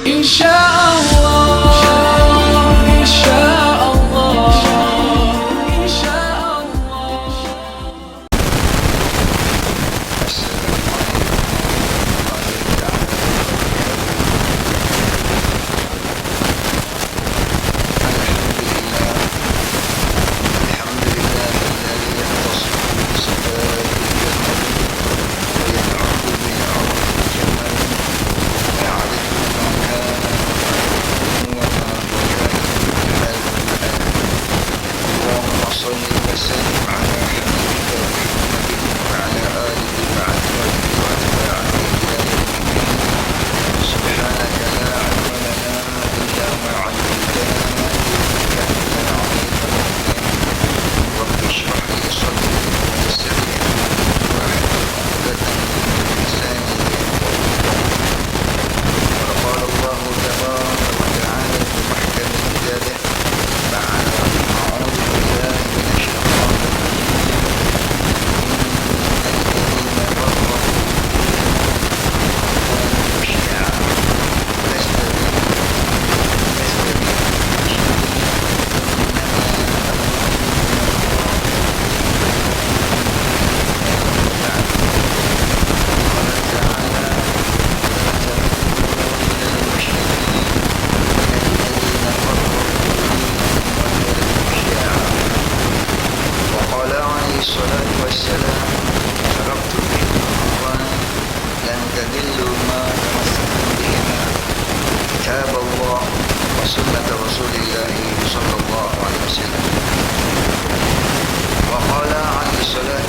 Insyaallah, insyaallah, insyaallah.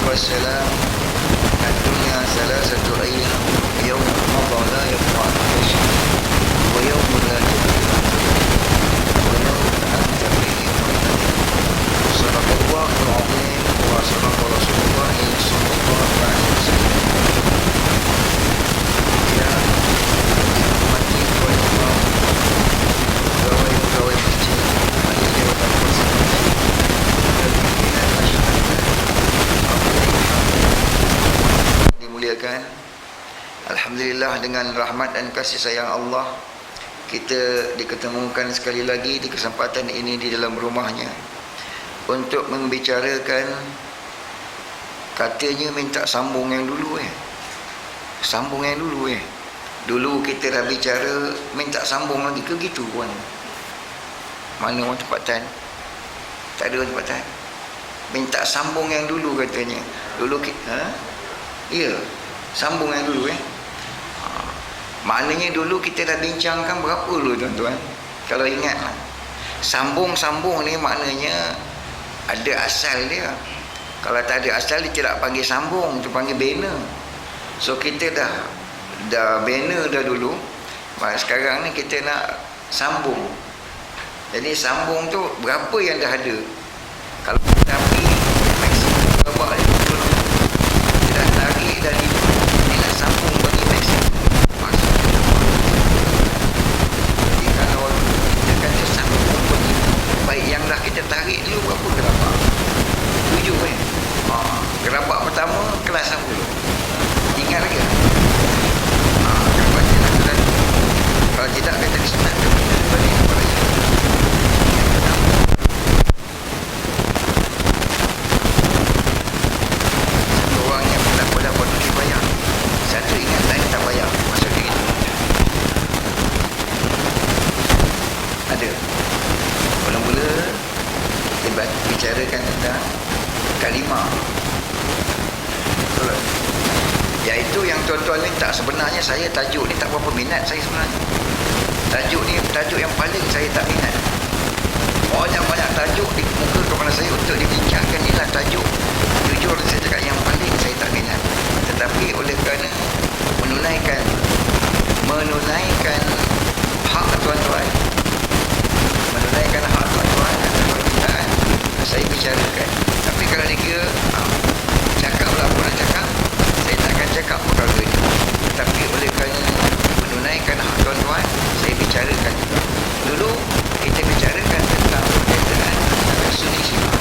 والسلام الدنيا ثلاثة أيام يوم مضى لا يبقى عيش ويوم لا تبقى ويوم أنت فيه مؤمن صدق الله العظيم وصدق رسول الله صلى الله عليه وسلم. Ya mati tuan-tuan, pegawai-pegawai masjid, ahli jawatan kuasa masjid dan pimpinan masyarakat, dimuliakan. Alhamdulillah, dengan rahmat dan kasih sayang Allah, kita diketemukan sekali lagi di kesempatan ini di dalam rumahnya untuk membicarakan, katanya minta sambung yang dulu sambung yang dulu dulu kita dah bicara, minta sambung lagi ke gitu puan? Mana orang tempatan? Tak ada orang tempatan. Minta sambung yang dulu katanya. Dulu kita ya, sambung yang dulu maknanya dulu kita dah bincangkan berapa dulu tuan-tuan? Kalau ingat sambung-sambung ni maknanya ada asal dia. Kalau tak ada asal, dia tidak panggil sambung, dia panggil bina. So kita dah bina dah dulu. Sekarang ni kita nak sambung. Jadi sambung tu berapa yang dah ada? Kalau kita ambil maksimum berapa dia dulu, kita dah tarik dari ni nak sambung bagi maksimum. Jadi kalau kita kata sambung bagi baik yang dah kita tarik dulu, berapa gerabak? 7 gerabak pertama kelas 10. Ingat lagi? Kalau tidak, kita disunatkan bagi kepada satu orang yang tak boleh patut bayar, satu ingat lain tak bayar, maksudnya itu ada. Mula-mula kita bicarakan tentang kalimah, iaitu yang tuan-tuan minta. Sebenarnya saya tajuk ni tak berapa minat saya sebenarnya. Tajuk ni tajuk yang paling saya tak minat. Banyak-banyak tajuk di muka kepala saya untuk dibincangkan, inilah tajuk jujur saya cakap yang paling saya tak minat. Tetapi oleh kerana menunaikan hak tuan-tuan, menunaikan hak tuan-tuan dan permintaan, saya bicarakan. Tapi kalau dia cakaplah apa nak cakap, saya tak akan cakap perkara ini. Tetapi oleh kerana menunaikan hak tuan-tuan, saya bicarakan juga. Dulu kita bicarakan tentang perbezaan antara Sunni Syiah,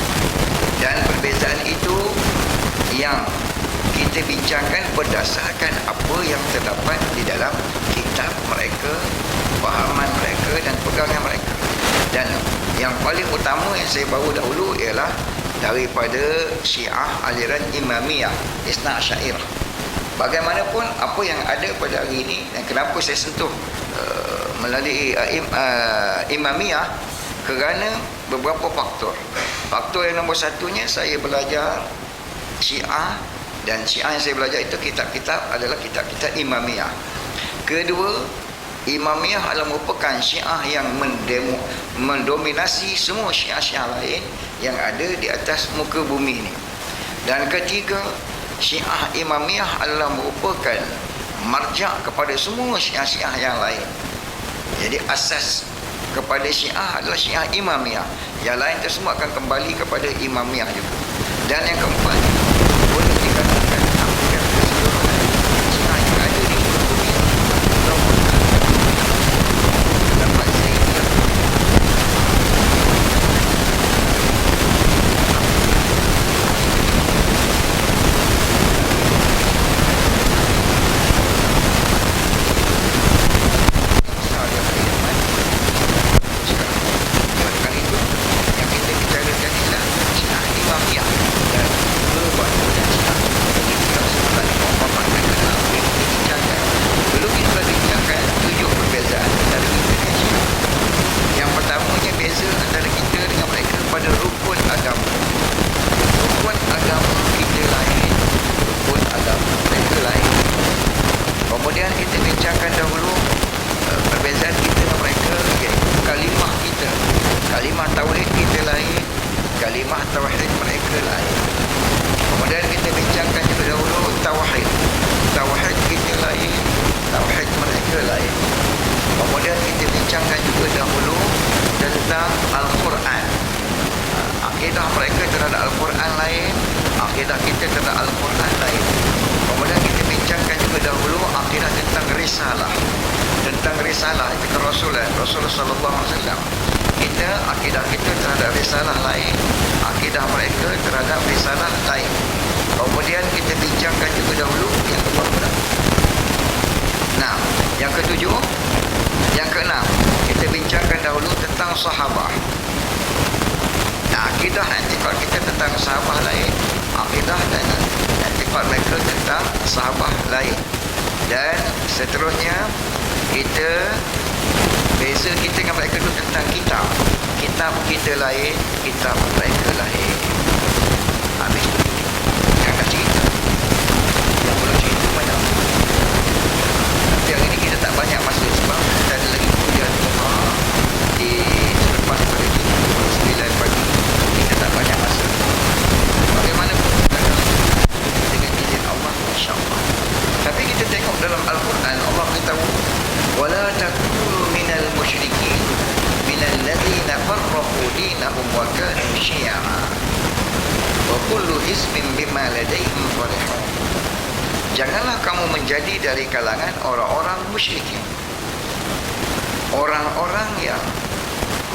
dan perbezaan itu yang kita bincangkan berdasarkan apa yang terdapat di dalam kitab mereka Dan yang paling utama yang saya bawa dahulu ialah daripada Syiah aliran Imamiyah, Isna' Syairah. Bagaimanapun apa yang ada pada hari ini, dan kenapa saya sentuh melalui Imamiyah, kerana beberapa faktor. Faktor yang nombor satunya, saya belajar Syiah, dan Syiah yang saya belajar itu kitab-kitab adalah kitab-kitab Imamiyah. Kedua, Imamiyah adalah merupakan Syiah yang mendominasi semua Syiah-Syiah lain yang ada di atas muka bumi ini. Dan ketiga, Syiah Imamiyah adalah merupakan marjak kepada semua Syiah-Syiah yang lain. Jadi asas kepada Syiah adalah Syiah Imamiyah. Yang lain itu semua akan kembali kepada Imamiyah juga. Dan yang keempat, boleh dikatakan hampir keseluruhan Syiah yang ada di muka bumi ini dapat saya lihat janganlah kamu menjadi dari kalangan orang-orang musyrikin, orang-orang yang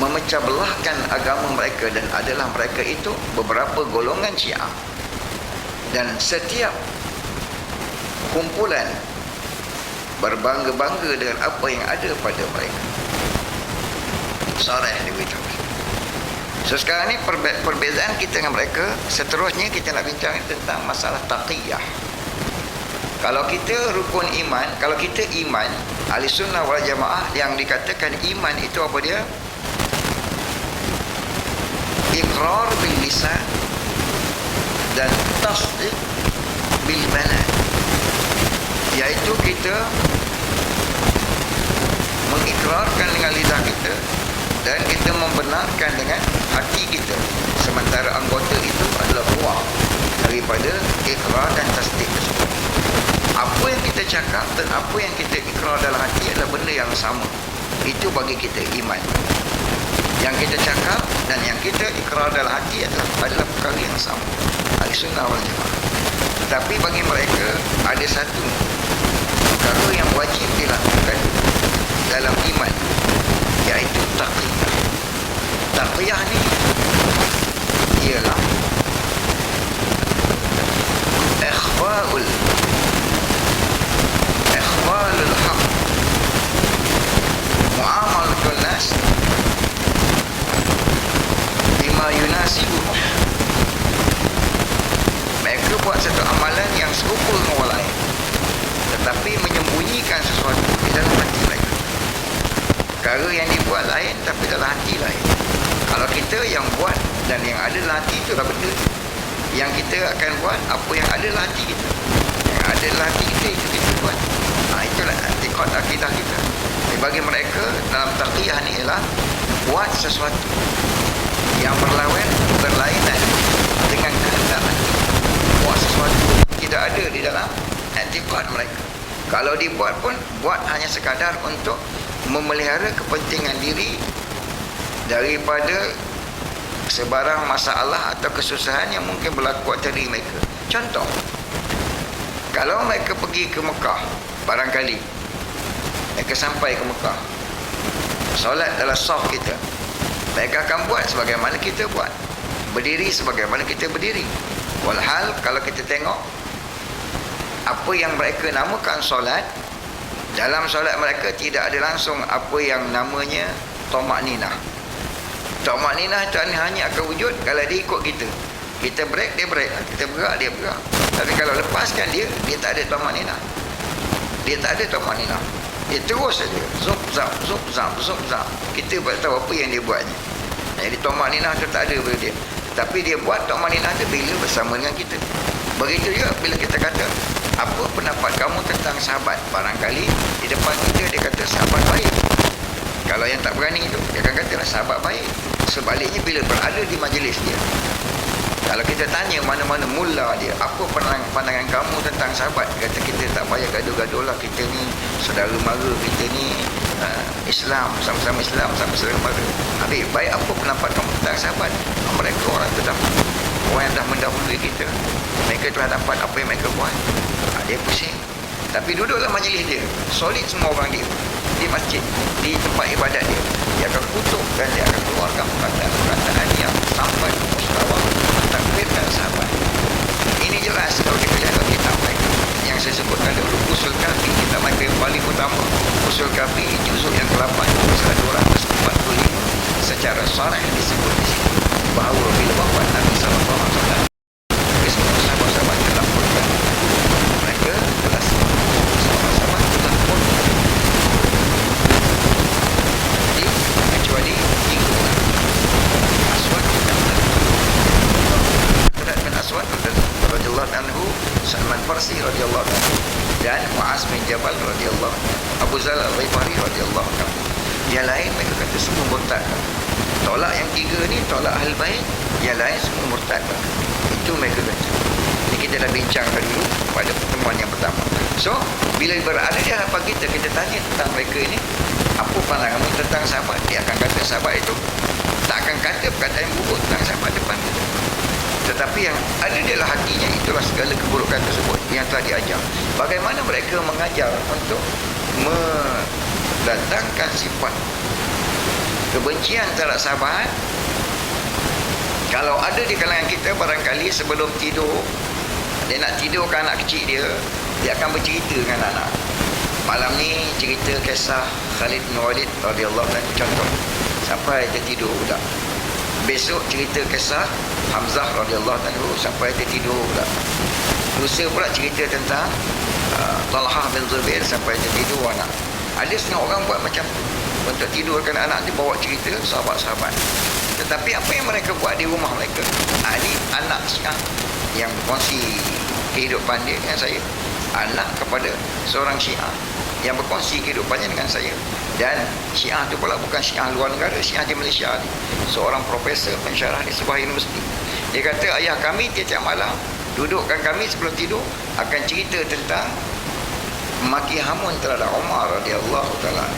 memecah belahkan agama mereka, dan adalah mereka itu beberapa golongan Syiah, dan setiap kumpulan berbangga-bangga dengan apa yang ada pada mereka. Sarah diberitahu. So sekarang ni perbezaan kita dengan mereka. Seterusnya kita nak bincang tentang masalah taqiyah. Kalau kita rukun iman, kalau kita iman ahli sunnah wal jamaah, yang dikatakan iman itu apa dia? Iqrar bil lisan dan tasdiq bil badan, iaitu kita mengikrarkan dengan lidah kita dan kita membenarkan dengan hati kita, sementara anggota itu adalah buah daripada ikrar dan tasdik tersebut. Apa yang kita cakap dan apa yang kita ikrar dalam hati adalah benda yang sama. Itu bagi kita iman. Yang kita cakap dan yang kita ikrar dalam hati adalah perkara yang sama. Ahlussunnah wal jamaah. Tetapi bagi mereka ada satu perkara yang wajib dilakukan dalam iman, iaitu taqiyah. Taqiyah ni ialah ikhfa'ul haq, muamalatun nas yang serupa dengan orang lain, tetapi menyembunyikan sesuatu di dalam hati mereka. Perkara yang dibuat lain tapi dalam hati lain. Kalau kita yang buat dan yang ada dalam hati itulah benda. Yang kita akan buat apa yang ada dalam hati kita. Yang ada dalam hati kita itu kita buat. Itulah i'tiqad akidah kita. Bagi mereka dalam taqiyah ni ialah buat sesuatu yang berlainan dengan kehendak hati. Buat sesuatu tidak ada di dalam i'tiqad mereka. Kalau dibuat pun buat hanya sekadar untuk memelihara kepentingan diri daripada sebarang masalah atau kesusahan yang mungkin berlaku atas diri mereka. Contoh, kalau mereka pergi ke Mekah, barangkali mereka sampai ke Mekah, solat adalah saf kita, mereka akan buat sebagaimana kita buat, berdiri sebagaimana kita berdiri. Walhal kalau kita tengok apa yang mereka namakan solat, dalam solat mereka tidak ada langsung apa yang namanya tamakninah. Tamakninah itu hanya akan wujud kalau dia ikut kita. Kita break, dia break. Kita bergerak, dia bergerak. Tapi kalau lepaskan dia tak ada tamakninah. Dia tak ada tamakninah. Dia terus saja. Zup, zap, zup, zap, zup, zap. Kita tak tahu apa yang dia buatnya. Jadi tamakninah itu tak ada pada dia. Tapi dia buat tamakninah itu bila bersama dengan kita. Begitu juga bila kita kata, apa pendapat kamu tentang sahabat? Barangkali di depan kita dia kata sahabat baik. Kalau yang tak berani itu, dia akan kata sahabat baik. Sebaliknya bila berada di majlis dia, kalau kita tanya mana-mana mula dia, apa pandangan kamu tentang sahabat? Dia kata kita tak payah gaduh-gaduh lah, kita ni saudara mara, kita ni Islam, sama-sama Islam, sama-sama mara. Habis, baik apa pendapat kamu tentang sahabat? Mereka orang terdahulu, orang yang dah mendahului kita, mereka telah dapat apa yang mereka buat. Dia pusing. Tapi duduklah majlis dia, solid semua orang dia di masjid, di tempat ibadat dia. Dia akan kutuk dan dia akan keluarkan perkataan-perkataan yang sampai musyawarah takbirkan sahabat. Ini jelas kalau kita lihat kitab mereka yang saya sebutkan dulu, Usul Kafi, kitab mereka yang paling utama. Usul Kafi juzuk yang ke-8 pasal 245 secara sarah disebut di sini bahawa bila wafat Nabi sallallahu alaihi wasallam, semua sahabat-sahabat telah pun mereka telah sahabat-sahabat telah pun. Jadi kecuali 3 orang, Aswad bin Aswad radhiyallahu anhu, Salman Farsi radhiyallahu anhu, dan Muaz bin Jabal radhiyallahu anhu, Abu Zal al-Ghifari radhiyallahu anhu. Yang lain mereka kata semua murtad. Tolak yang 3 ni tolak Ahlul Bait, yang lain semua murtad. Itu mereka kata. Ini kita dah bincangkan dulu pada pertemuan yang pertama. So, bila berada di hadapan kita tanya tentang mereka ini, apa pandanganmu tentang sahabat? Dia akan kata sahabat itu, tak akan kata perkataan yang buruk tentang sahabat depan kita. Tetapi yang ada di dalam hatinya, itulah segala keburukan tersebut yang telah diajar. Bagaimana mereka mengajar untuk mendatangkan sifat kebencian terhadap sahabat. Kalau ada di kalangan kita, barangkali sebelum tidur, dia nak tidurkan anak kecil dia, dia akan bercerita dengan anak. Malam ni cerita kisah Khalid bin Walid radhiyallahu anhu, contoh, sampai dia tidur budak. Besok cerita kisah Hamzah radhiyallahu anhu sampai dia tidur pula. Lusa pula cerita tentang Talhah bin Zubair sampai dia tidur anak. Ada setengah orang buat macam tu untuk tidurkan anak dia, bawa cerita sahabat-sahabat. Tetapi apa yang mereka buat di rumah mereka, ini anak Syiah yang berkongsi kehidupan dia dengan saya, anak kepada seorang Syiah yang berkongsi kehidupannya dengan saya. Dan Syiah tu pula bukan Syiah luar negara, Syiah di Malaysia ni, seorang profesor pensyarah di sebuah universiti. Dia kata ayah kami tiap-tiap malam dudukkan kami sebelum tidur akan cerita tentang maki hamun terhadap Umar radhiyallahu taala.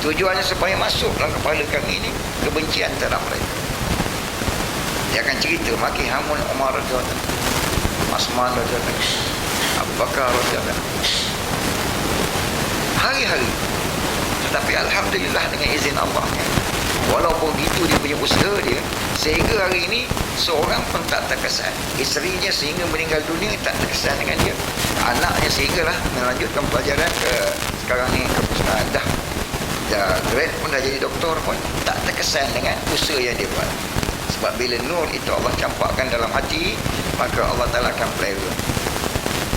Tujuannya supaya masuk dalam kepala kami ini kebencian terhadap mereka. Dia akan cerita maki hamun Umar radhiyallahu taala, Uthman radhiyallahu taala, Abu Bakar radhiyallahu taala, hari-hari. Tetapi alhamdulillah dengan izin Allah, walaupun itu dia punya usaha dia, sehingga hari ini seorang pun tak terkesan. Isterinya sehingga meninggal dunia tak terkesan dengan dia. Anaknya sehinggalah melanjutkan pelajaran ke sekarang ni ke dah grade pun dah jadi doktor pun tak terkesan dengan usaha yang dia buat. Sebab bila nur itu Allah campakkan dalam hati, maka Allah Ta'ala akan pelihara.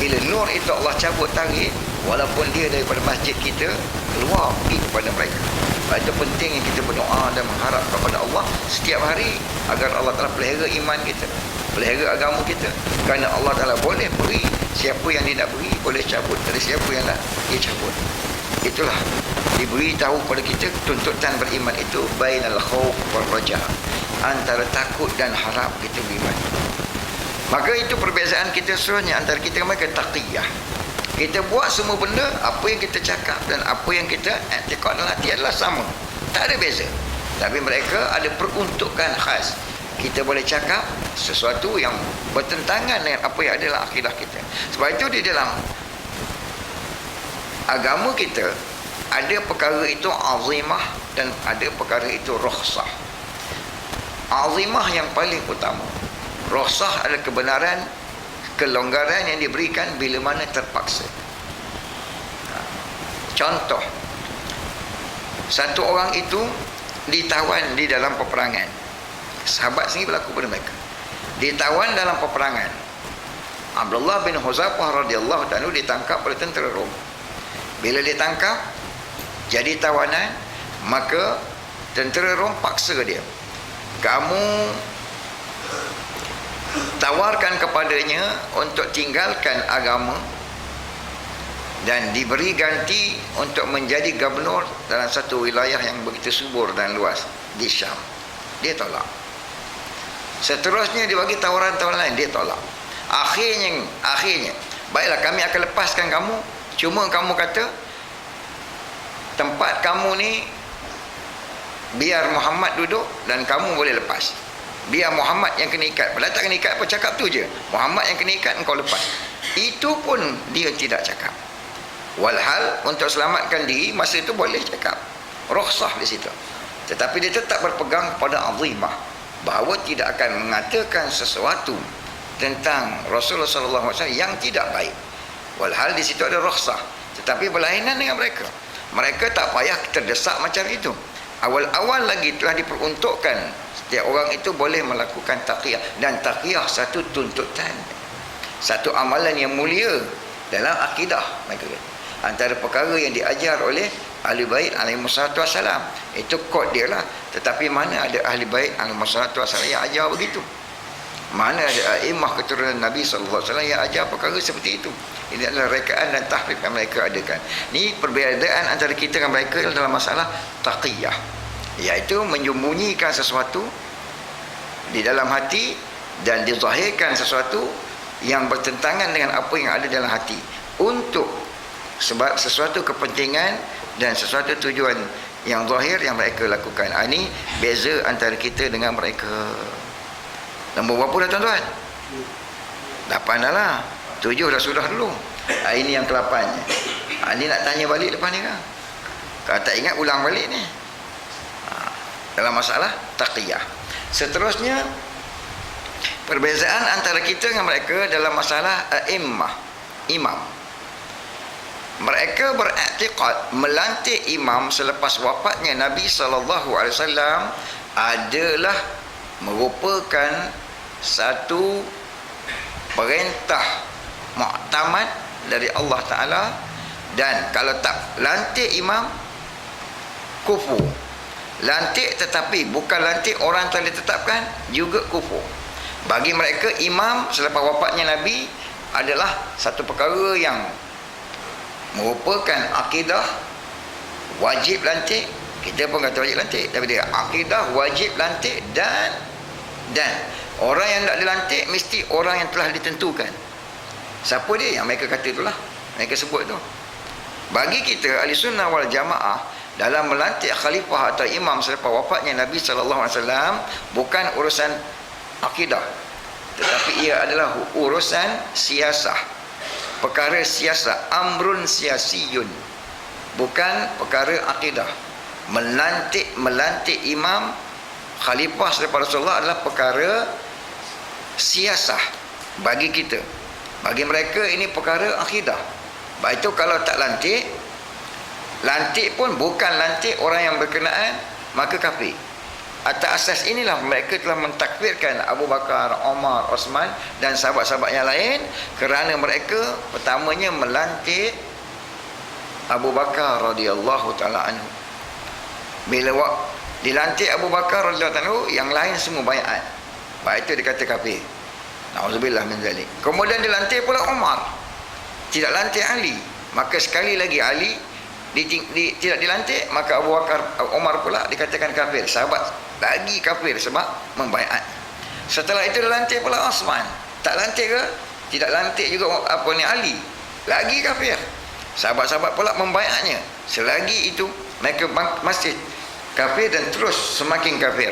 Bila nur itu Allah cabut tarik, walaupun dia daripada masjid kita keluar pergi kepada mereka. Sebab itu pentingnya kita berdoa dan mengharap kepada Allah setiap hari agar Allah Ta'ala pelihara iman kita, pelihara agama kita. Kerana Allah Ta'ala boleh beri, siapa yang dia nak beri boleh cabut, dari siapa yang nak dia cabut. Itulah diberitahu kepada kita tuntutan beriman itu bainal khauf wal raja, antara takut dan harap kita beriman. Maka itu perbezaan kita seterusnya antara kita dengan mereka, taqiyah. Kita buat semua benda, apa yang kita cakap dan apa yang kita i'tiqad dalam hati adalah sama, tak ada beza. Tapi mereka ada peruntukan khas. Kita boleh cakap sesuatu yang bertentangan dengan apa yang ada dalam akidah kita. Sebab itu di dalam agama kita ada perkara itu azimah dan ada perkara itu rukhsah. Azimah yang paling utama. Rukhsah adalah kebenaran, kelonggaran yang diberikan bila mana terpaksa. Contoh, satu orang itu ditawan di dalam peperangan. Sahabat sendiri berlaku pada mereka. Ditawan dalam peperangan. Abdullah bin Huzafah radhiyallahu ta'ala ditangkap oleh tentera Rom. Bila ditangkap jadi tawanan, maka tentera Rom paksa dia, kamu tawarkan kepadanya untuk tinggalkan agama dan diberi ganti untuk menjadi gubernur dalam satu wilayah yang begitu subur dan luas di Syam. Dia tolak. Seterusnya dia bagi tawaran-tawaran lain, dia tolak. Akhirnya baiklah, kami akan lepaskan kamu, cuma kamu kata tempat kamu ni biar Muhammad duduk dan kamu boleh lepas. Biar Muhammad yang kena ikat. Padahal tak kena ikat apa, cakap tu je, Muhammad yang kena ikat, engkau lepas. Itu pun dia tidak cakap. Walhal untuk selamatkan diri, masa itu boleh cakap, rukhsah di situ. Tetapi dia tetap berpegang pada azimah, bahawa tidak akan mengatakan sesuatu tentang Rasulullah SAW yang tidak baik. Walhal di situ ada rukhsah, tetapi berlainan dengan mereka. Mereka tak payah terdesak macam itu. Awal-awal lagi telah diperuntukkan setiap orang itu boleh melakukan taqiyah, dan taqiyah satu tuntutan, satu amalan yang mulia dalam akidah mereka. Antara perkara yang diajar oleh ahli bait alaihi wassalatu wassalam, itu kod dia lah. Tetapi mana ada ahli bait alaihi wassalatu wassalam yang ajar begitu? Mana ada imam keturunan Nabi sallallahu alaihi wasallam yang ajar perkara seperti itu? Ini adalah rekaan dan tahqiq yang mereka adakan. Ini perbezaan antara kita dengan mereka dalam masalah taqiyah, iaitu menyembunyikan sesuatu di dalam hati dan dizahirkan sesuatu yang bertentangan dengan apa yang ada dalam hati untuk sebab sesuatu kepentingan dan sesuatu tujuan yang zahir yang mereka lakukan. Ini beza antara kita dengan mereka. Nombor berapa dah tuan-tuan? 8 dah lah. 7 dah sudah dulu. Ini yang ke-8. Ini nak tanya balik lepas ni kan? Kalau tak ingat ulang balik ni. Dalam masalah taqiyah. Seterusnya, perbezaan antara kita dengan mereka dalam masalah imam. Mereka beriktikad melantik imam selepas wafatnya Nabi SAW adalah merupakan satu perintah muktamad dari Allah Ta'ala, dan kalau tak lantik imam, kufur. Lantik tetapi bukan lantik orang telah ditetapkan, juga kufur. Bagi mereka, imam selepas wafatnya Nabi adalah satu perkara yang merupakan akidah, wajib lantik. Kita pun kata wajib lantik, tapi dia akidah wajib lantik, dan orang yang tak dilantik mesti orang yang telah ditentukan. Siapa dia? Yang mereka kata itulah, mereka sebut tu. Bagi kita ahli sunnah wal jamaah, dalam melantik khalifah atau imam selepas wafatnya Nabi SAW bukan urusan akidah, tetapi ia adalah urusan siasah, perkara siasah, amrun siasiyun, bukan perkara akidah. Melantik imam khalifah selepas Rasulullah adalah perkara siasah bagi kita. Bagi mereka ini perkara akidah. Baik itu kalau tak lantik pun bukan lantik orang yang berkenaan, maka kafir. Atas asas inilah mereka telah mentakfirkan Abu Bakar, Omar, Osman dan sahabat-sahabat yang lain kerana mereka pertamanya melantik Abu Bakar radhiyallahu taala anhu. Bila dilantik Abu Bakar radhiyallahu anhu, yang lain semua baiat. Baik itu dikata kafir. Nauzubillah min zalik. Kemudian dilantik pula Umar. Tidak lantik Ali. Maka sekali lagi Ali tidak dilantik, maka Abu Bakar, Umar pula dikatakan kafir. Sahabat lagi kafir sebab membaiat. Setelah itu dilantik pula Osman. Tak lantik ke? Tidak lantik juga Ali. Lagi kafir. Sahabat-sahabat pula membaiatnya. Selagi itu mereka masih kafir dan terus semakin kafir.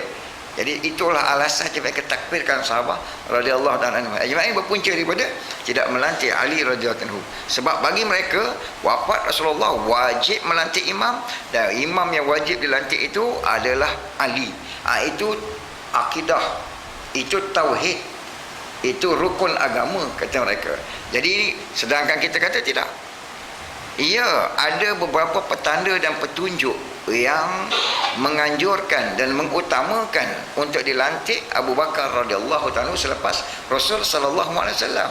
Jadi itulah alasan mereka takfirkan sahabat radhiyallahu ta'ala anhu. Ajma'in berpunca daripada tidak melantik Ali radhiyallahu anhu. Sebab bagi mereka wafat Rasulullah wajib melantik imam, dan imam yang wajib dilantik itu adalah Ali. Itu akidah, itu tauhid, itu rukun agama kata mereka. Jadi sedangkan kita kata tidak. Ia ada beberapa petanda dan petunjuk yang menganjurkan dan mengutamakan untuk dilantik Abu Bakar radhiyallahu taala selepas Rasul sallallahu alaihi wasallam.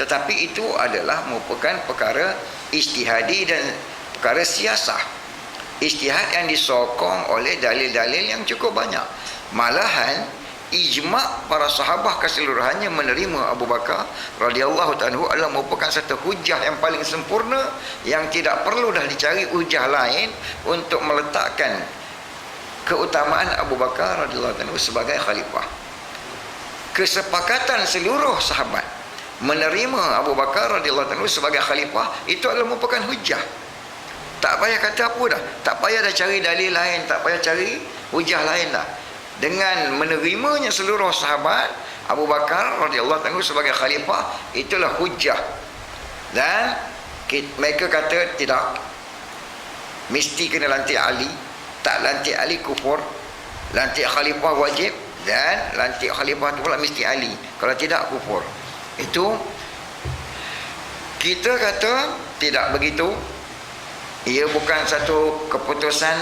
Tetapi itu adalah merupakan perkara ijtihadi dan perkara siasah. Ijtihad yang disokong oleh dalil-dalil yang cukup banyak. Malahan ijma' para sahabat keseluruhannya menerima Abu Bakar radhiyallahu ta'ala adalah merupakan satu hujah yang paling sempurna, yang tidak perlu dah dicari hujah lain untuk meletakkan keutamaan Abu Bakar radhiyallahu ta'ala sebagai khalifah. Kesepakatan seluruh sahabat menerima Abu Bakar radhiyallahu ta'ala sebagai khalifah itu adalah merupakan hujah. Tak payah kata apa dah, tak payah dah cari dalil lain, tak payah cari hujah lain dah. Dengan menerimanya seluruh sahabat Abu Bakar radhiyallahu anhu sebagai khalifah, itulah hujah. Dan mereka kata tidak, mesti kena lantik Ali. Tak lantik Ali kufur, lantik khalifah wajib, dan lantik khalifah itu pula mesti Ali. Kalau tidak kufur. Itu kita kata tidak begitu. Ia bukan satu keputusan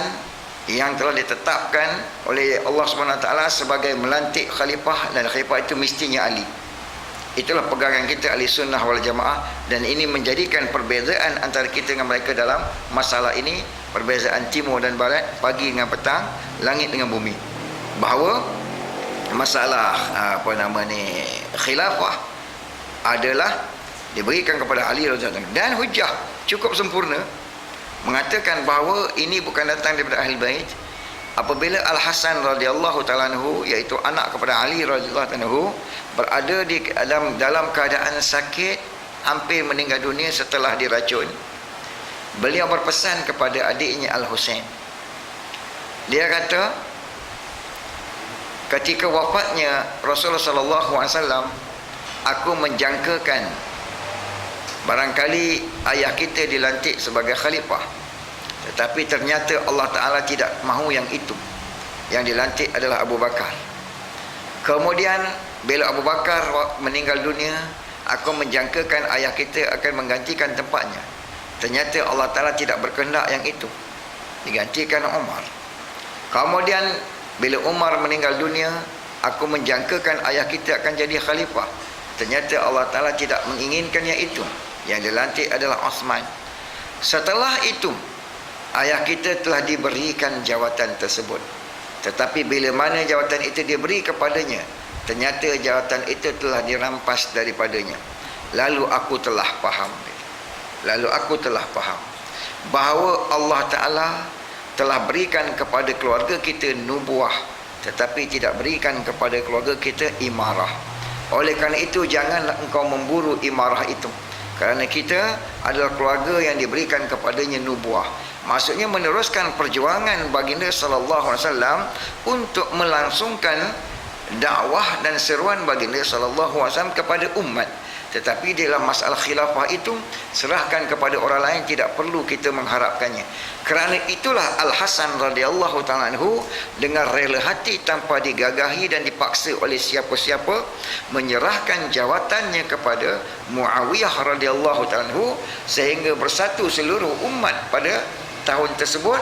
yang telah ditetapkan oleh Allah SWT sebagai melantik khalifah, dan khalifah itu mestinya Ali. Itulah pegangan kita ahli sunnah wal jamaah, dan ini menjadikan perbezaan antara kita dengan mereka dalam masalah ini, perbezaan timur dan barat, pagi dengan petang, langit dengan bumi. Bahawa masalah khilafah adalah diberikan kepada Ali radhiyallahu anhu, dan hujah cukup sempurna mengatakan bahawa ini bukan datang daripada ahli bait. Apabila Al-Hasan radhiyallahu ta'ala anhu, iaitu anak kepada Ali radhiyallahu anhu, berada di dalam keadaan sakit, hampir meninggal dunia setelah diracun, beliau berpesan kepada adiknya Al-Husain. Dia kata, ketika wafatnya Rasulullah sallallahu alaihi wasallam, aku menjangkakan barangkali ayah kita dilantik sebagai khalifah, tetapi ternyata Allah Ta'ala tidak mahu yang itu. Yang dilantik adalah Abu Bakar. Kemudian bila Abu Bakar meninggal dunia, aku menjangkakan ayah kita akan menggantikan tempatnya. Ternyata Allah Ta'ala tidak berkehendak yang itu, digantikan Umar. Kemudian bila Umar meninggal dunia, aku menjangkakan ayah kita akan jadi khalifah. Ternyata Allah Ta'ala tidak menginginkan yang itu. Yang dilantik adalah Osman. Setelah itu, ayah kita telah diberikan jawatan tersebut. Tetapi bila mana jawatan itu diberi kepadanya, ternyata jawatan itu telah dirampas daripadanya. Lalu aku telah faham bahawa Allah Ta'ala telah berikan kepada keluarga kita nubuah, tetapi tidak berikan kepada keluarga kita imarah. Oleh kerana itu, janganlah engkau memburu imarah itu, kerana kita adalah keluarga yang diberikan kepadanya nubuah. Maksudnya meneruskan perjuangan baginda sallallahu alaihi wasallam untuk melangsungkan dakwah dan seruan baginda sallallahu alaihi wasallam kepada umat. Tetapi dalam masalah khilafah itu, serahkan kepada orang lain, tidak perlu kita mengharapkannya. Kerana itulah Al-Hasan radhiyallahu ta'ala anhu dengan rela hati tanpa digagahi dan dipaksa oleh siapa-siapa menyerahkan jawatannya kepada Muawiyah radhiyallahu ta'ala anhu, sehingga bersatu seluruh umat pada tahun tersebut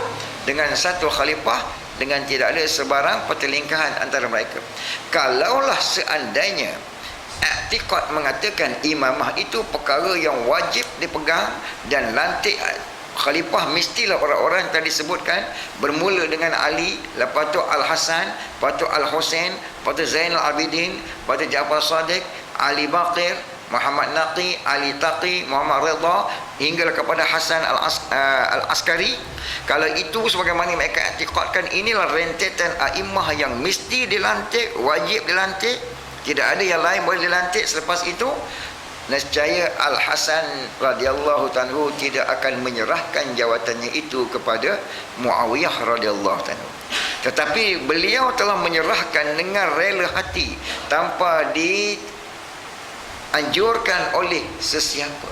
dengan satu khalifah dengan tidak ada sebarang pertelingkahan antara mereka. Kalaulah seandainya i'tiqad mengatakan imamah itu perkara yang wajib dipegang dan lantik khalifah mestilah orang-orang yang tadi sebutkan, bermula dengan Ali, lepas tu Al-Hasan, lepas tu Al-Husain, lepas tu Zainal Abidin, lepas tu Ja'far Sadiq, Ali Baqir, Muhammad Naqi, Ali Taqi, Muhammad Ridha, hingga kepada Hasan Al-Askari. Kalau itu sebagaimana mereka i'tiqadkan, inilah rentetan a'immah yang mesti dilantik, wajib dilantik, tidak ada yang lain boleh dilantik selepas itu, nescaya Al-Hasan radhiyallahu anhu tidak akan menyerahkan jawatannya itu kepada Muawiyah radhiyallahu anhu. Tetapi beliau telah menyerahkan dengan rela hati tanpa dianjurkan oleh sesiapa,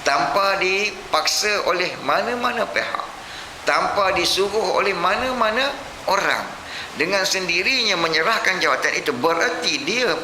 tanpa dipaksa oleh mana-mana pihak, tanpa disuruh oleh mana-mana orang, dengan sendirinya menyerahkan jawatan itu. Berarti dia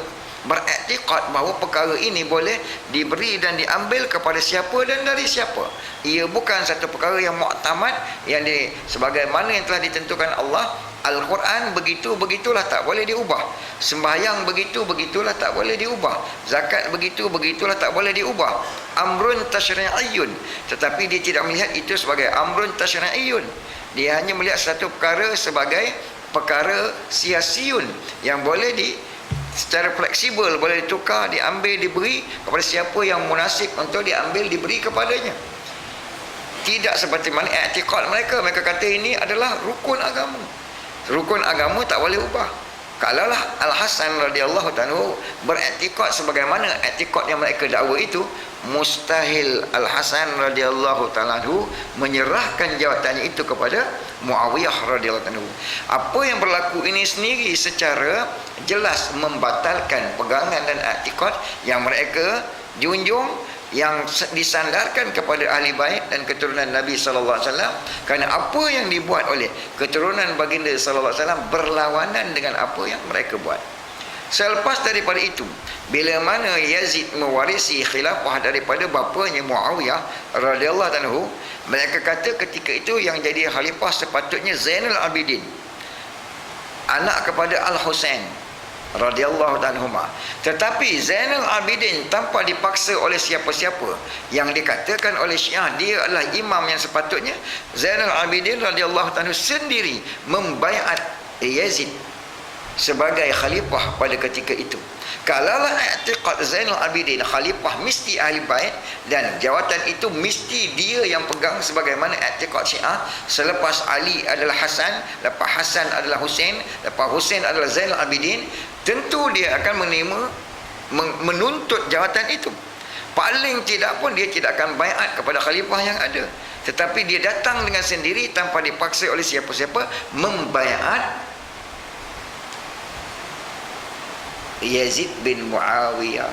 beriktikad bahawa perkara ini boleh diberi dan diambil kepada siapa dan dari siapa. Ia bukan satu perkara yang muktamad, yang sebagaimana yang telah ditentukan Allah. Al-Quran begitu-begitulah, tak boleh diubah. Sembahyang begitu-begitulah, tak boleh diubah. Zakat begitu-begitulah, tak boleh diubah. Amrun tasyri'iyyun, tetapi dia tidak melihat itu sebagai amrun tasyri'iyyun. Dia hanya melihat satu perkara sebagai perkara siasiyun yang boleh secara fleksibel boleh ditukar, diambil, diberi kepada siapa yang munasib untuk diambil, diberi kepadanya. Tidak seperti mana i'tiqad mereka. Mereka kata ini adalah rukun agama. Rukun agama tak boleh ubah. Kalaulah Al-Hasan radhiyallahu anhu beriktikad sebagaimana i'tiqad yang mereka dakwa itu, mustahil Al-Hasan radhiyallahu anhu menyerahkan jawatannya itu kepada Muawiyah radhiyallahu anhu. Apa yang berlaku ini sendiri secara jelas membatalkan pegangan dan i'tiqad yang mereka junjung, yang disandarkan kepada ahli bait dan keturunan Nabi sallallahu alaihi wasallam, kerana apa yang dibuat oleh keturunan baginda sallallahu alaihi wasallam berlawanan dengan apa yang mereka buat. Selepas daripada itu, bila mana Yazid mewarisi khilafah daripada bapanya Muawiyah radhiyallahu anhu, mereka kata ketika itu yang jadi khalifah sepatutnya Zainal Abidin, anak kepada Al-Husain radhiyallahu anhuma. Tetapi Zainal Abidin tanpa dipaksa oleh siapa-siapa, yang dikatakan oleh Syiah dia adalah imam yang sepatutnya, Zainal Abidin radhiyallahu anhu sendiri membaiat Yazid sebagai khalifah pada ketika itu. Kalaulah i'tiqad Zainal Abidin khalifah mesti ahli bait dan jawatan itu mesti dia yang pegang sebagaimana i'tiqad Syiah, selepas Ali adalah Hasan, lepas Hasan adalah Husain, lepas Husain adalah Zainal Abidin, tentu dia akan menuntut jawatan itu. Paling tidak pun dia tidak akan baiat kepada khalifah yang ada, tetapi dia datang dengan sendiri tanpa dipaksa oleh siapa-siapa membaiat Yazid bin Muawiyah.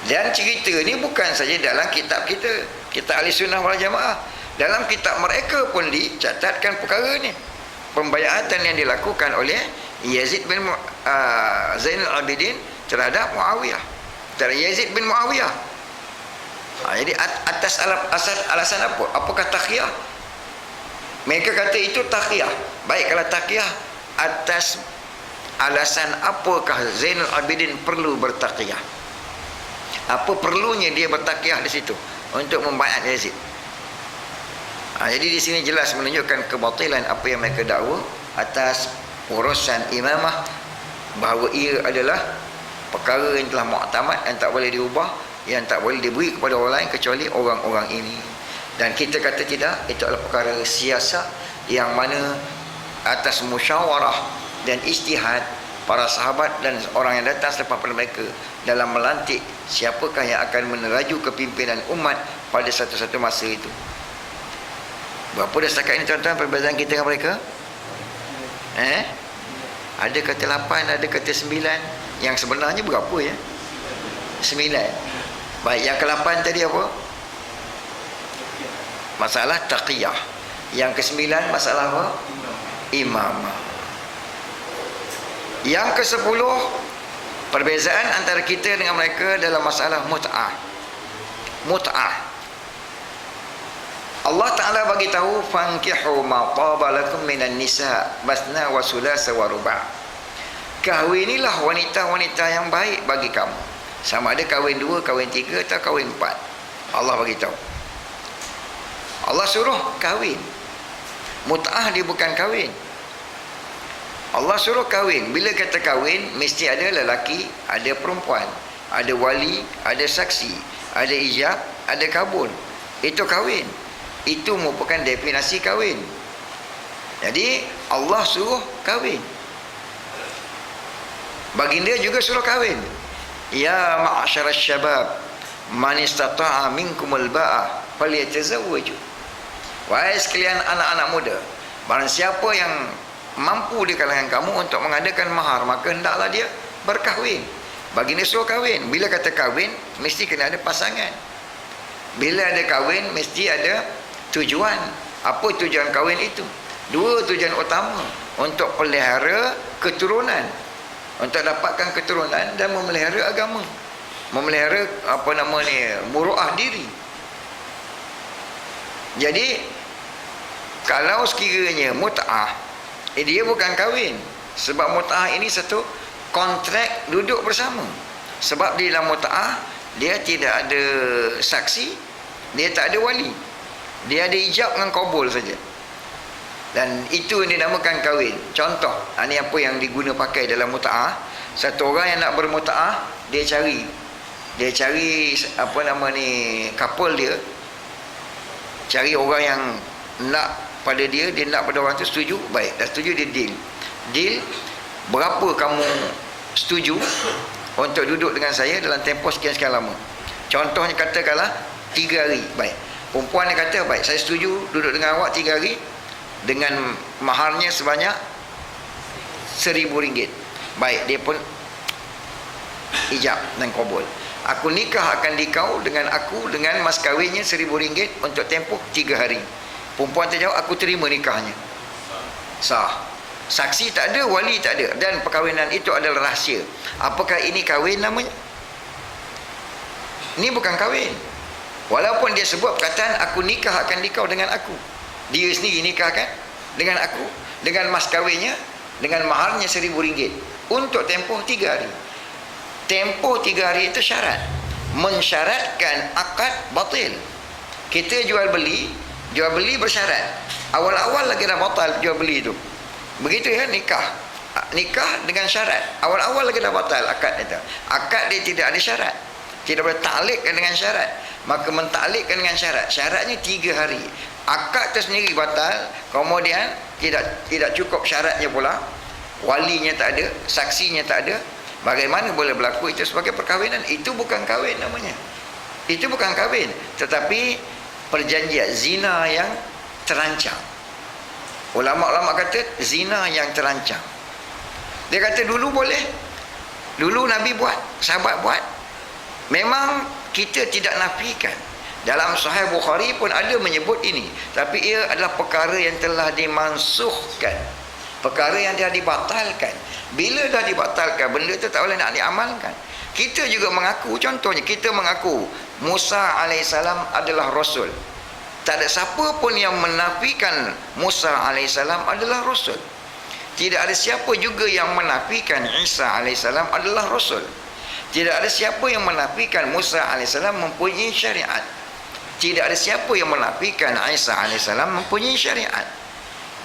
Dan cerita ni bukan saja dalam kitab kita, kitab Ahli Sunnah wal Jamaah. Dalam kitab mereka pun dicatatkan perkara ni, pembaiatan yang dilakukan oleh Yazid bin Zainal Abidin terhadap Muawiyah, terhadap Yazid bin Muawiyah. Jadi atas alasan apa? Apakah taqiyah? Mereka kata itu taqiyah. Baik, kalau taqiyah, atas alasan apakah Zainal Abidin perlu bertaqiyah? Apa perlunya dia bertaqiyah di situ untuk membaiat Yazid? Jadi di sini jelas menunjukkan kebatilan apa yang mereka dakwa atas urusan imamah, bahawa ia adalah perkara yang telah muktamad, yang tak boleh diubah, yang tak boleh diberi kepada orang lain kecuali orang-orang ini. Dan kita kata tidak, itu adalah perkara siasat yang mana atas musyawarah dan ijtihad para sahabat dan orang yang datang selepas pada mereka dalam melantik siapakah yang akan meneraju kepimpinan umat pada satu-satu masa itu. Berapa dah setakat ini tuan-tuan perbezaan kita dengan mereka? Ada kata 8, ada kata 9. Yang sebenarnya berapa ya? 9. Baik, yang ke-8 tadi apa? Masalah taqiyah. Yang ke-9 masalah apa? Imamah. Yang ke-10, perbezaan antara kita dengan mereka dalam masalah mut'ah. Mut'ah. Allah Ta'ala bagi tahu fankihu ma taba lakum minan nisa basna wa sulasa wa ruba'. Kahwinilah wanita-wanita yang baik bagi kamu. Sama ada kahwin 2, kahwin 3 atau kahwin 4. Allah bagi tahu. Allah suruh kahwin. Mut'ah dia bukan kahwin. Allah suruh kahwin. Bila kata kahwin, mesti ada lelaki, ada perempuan, ada wali, ada saksi, ada ijab, ada kabul. Itu kahwin. Itu merupakan definisi kahwin. Jadi Allah suruh kahwin. Baginda juga suruh kahwin. Ya ma'asyaras syabab, man istata'a minkumul ba'ah falyatazawwaju. Wahai sekalian anak-anak muda, barang siapa yang mampu di kalangan kamu untuk mengadakan mahar, maka hendaklah dia berkahwin. Baginda suruh kahwin. Bila kata kahwin, mesti kena ada pasangan. Bila ada kahwin, mesti ada tujuan. Apa tujuan kahwin itu? 2 tujuan utama. Untuk pelihara keturunan, untuk dapatkan keturunan, dan memelihara agama, memelihara muruah diri. Jadi kalau sekiranya mut'ah, dia bukan kahwin. Sebab mut'ah ini satu kontrak duduk bersama. Sebab di dalam mut'ah dia tidak ada saksi, dia tak ada wali, dia ada ijab dengan kabul saja. Dan itu yang dinamakan kahwin. Contoh, ini apa yang diguna pakai dalam mut'ah. Satu orang yang nak bermut'ah, dia cari couple dia, cari orang yang nak pada dia nak pada orang tu setuju. Baik, dah setuju, dia deal berapa kamu setuju untuk duduk dengan saya dalam tempoh sekian lama. Contohnya katakanlah 3 hari. Baik, perempuan dia kata, baik, saya setuju duduk dengan awak 3 hari dengan maharnya sebanyak RM1,000. Baik, dia pun ijab dan kabul. Aku nikah akan dikau dengan aku dengan mas kahwinnya RM1,000 untuk tempoh 3 hari. Perempuan terjawab, aku terima nikahnya. Sah. Saksi tak ada, wali tak ada, dan perkahwinan itu adalah rahsia. Apakah ini kahwin namanya? Ini bukan kahwin. Walaupun dia sebut perkataan aku nikah akan dikau dengan aku, dia sendiri nikahkan dengan aku dengan mas kahwinnya, dengan maharnya RM1,000 untuk tempoh 3 hari. Tempoh 3 hari itu syarat, mensyaratkan akad batil. Kita jual beli bersyarat. Awal-awal lagi dah batal jual beli itu. Begitu ya, nikah dengan syarat. Awal-awal lagi dah batal akad itu. Akad dia tidak ada syarat, tidak boleh taklikkan dengan syarat. Maka mentaklikkan dengan syarat, syaratnya 3 hari. Akad itu sendiri batal. Kemudian tidak cukup syaratnya pula, walinya tak ada, saksinya tak ada. Bagaimana boleh berlaku itu sebagai perkahwinan? Itu bukan kahwin namanya. Itu bukan kahwin, tetapi perjanjian zina yang terancam. Ulama-ulama kata zina yang terancam. Dia kata dulu boleh, dulu Nabi buat, sahabat buat. Memang kita tidak nafikan. Dalam Sahih Bukhari pun ada menyebut ini, tapi ia adalah perkara yang telah dimansuhkan, perkara yang dah dibatalkan. Bila dah dibatalkan, benda itu tak boleh nak diamalkan. Kita juga mengaku, contohnya kita mengaku Musa alaihissalam adalah Rasul. Tak ada siapa pun yang menafikan Musa alaihissalam adalah Rasul. Tidak ada siapa juga yang menafikan Isa alaihissalam adalah Rasul. Tidak ada siapa yang menafikan Musa alaihissalam mempunyai syariat. Tidak ada siapa yang menafikan Isa alaihissalam mempunyai syariat.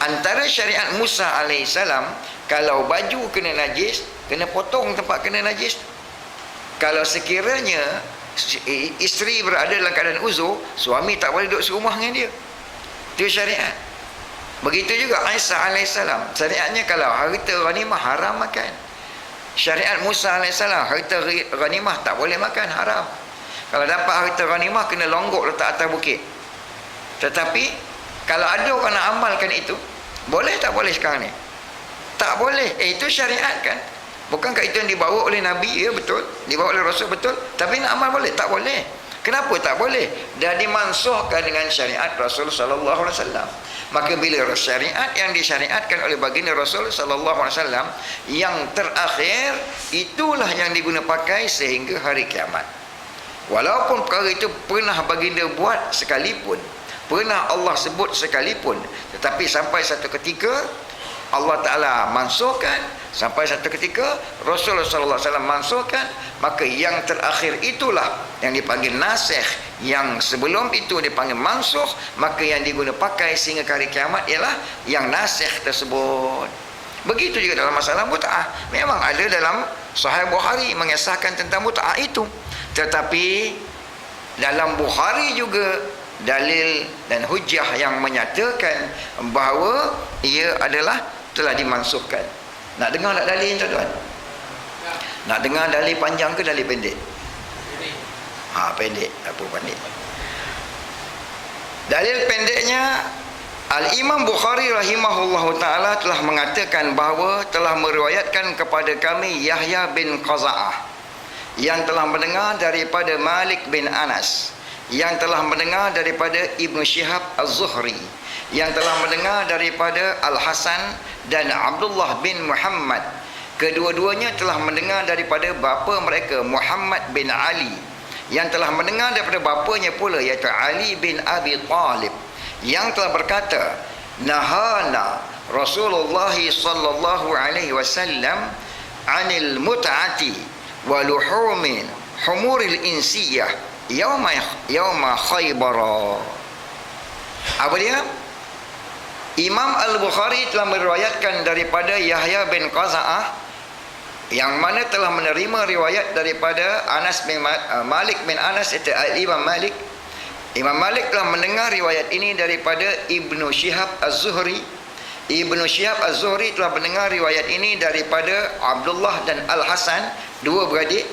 Antara syariat Musa alaihissalam, kalau baju kena najis, kena potong tempat kena najis. Kalau sekiranya isteri berada dalam keadaan uzur, suami tak boleh duduk serumah dengan dia. Itu syariat. Begitu juga Isa alaihissalam, syariatnya kalau harta ghanimah haram makan. Syariat Musa alaihissalam, harta ghanimah tak boleh makan, haram. Kalau dapat harta ghanimah, kena longgok letak atas bukit. Tetapi kalau ada orang nak amalkan itu, boleh tak boleh sekarang ni? Tak boleh. Itu syariat kan? Bukankah itu yang dibawa oleh Nabi? Ya, betul. Dibawa oleh Rasul, betul. Tapi nak amal boleh? Tak boleh. Kenapa tak boleh? Dah dimansuhkan dengan syariat Rasul sallallahu alaihi wasallam. Maka bila syariat yang disyariatkan oleh baginda Rasul sallallahu alaihi wasallam yang terakhir, itulah yang diguna pakai sehingga hari kiamat. Walaupun perkara itu pernah baginda buat sekalipun, pernah Allah sebut sekalipun. Tetapi sampai satu ketika Allah Ta'ala mansuhkan, sampai satu ketika Rasulullah SAW mansuhkan, maka yang terakhir itulah yang dipanggil nasikh, yang sebelum itu dipanggil mansuh, maka yang diguna pakai sehingga ke hari kiamat ialah yang nasikh tersebut. Begitu juga dalam masalah mut'ah. Memang ada dalam Sahih Bukhari mengisahkan tentang mut'ah itu, tetapi dalam Bukhari juga dalil dan hujjah yang menyatakan bahawa ia adalah telah dimansuhkan. Nak dengar tak dalil tuan-tuan? Nak dengar dalil panjang ke dalil pendek? Pendek. Apa pendek? Dalil pendeknya, Al-Imam Bukhari rahimahullahu ta'ala telah mengatakan bahawa telah meriwayatkan kepada kami Yahya bin Qaza'ah, yang telah mendengar daripada Malik bin Anas, yang telah mendengar daripada Ibnu Syihab Az-Zuhri, yang telah mendengar daripada Al-Hasan dan Abdullah bin Muhammad. Kedua-duanya telah mendengar daripada bapa mereka Muhammad bin Ali, yang telah mendengar daripada bapanya pula iaitu Ali bin Abi Talib, yang telah berkata, nahana Rasulullah sallallahu alaihi wasallam anil mut'ati wa luhumin humuril insiyah yauma Khaybar. Apa dia? Imam Al-Bukhari telah meriwayatkan daripada Yahya bin Qaza'ah, yang mana telah menerima riwayat daripada Anas bin Malik bin Anas, itu Imam Malik. Imam Malik telah mendengar riwayat ini daripada Ibnu Syihab Az-Zuhri. Ibnu Syihab Az-Zuhri telah mendengar riwayat ini daripada Abdullah dan Al-Hasan, dua beradik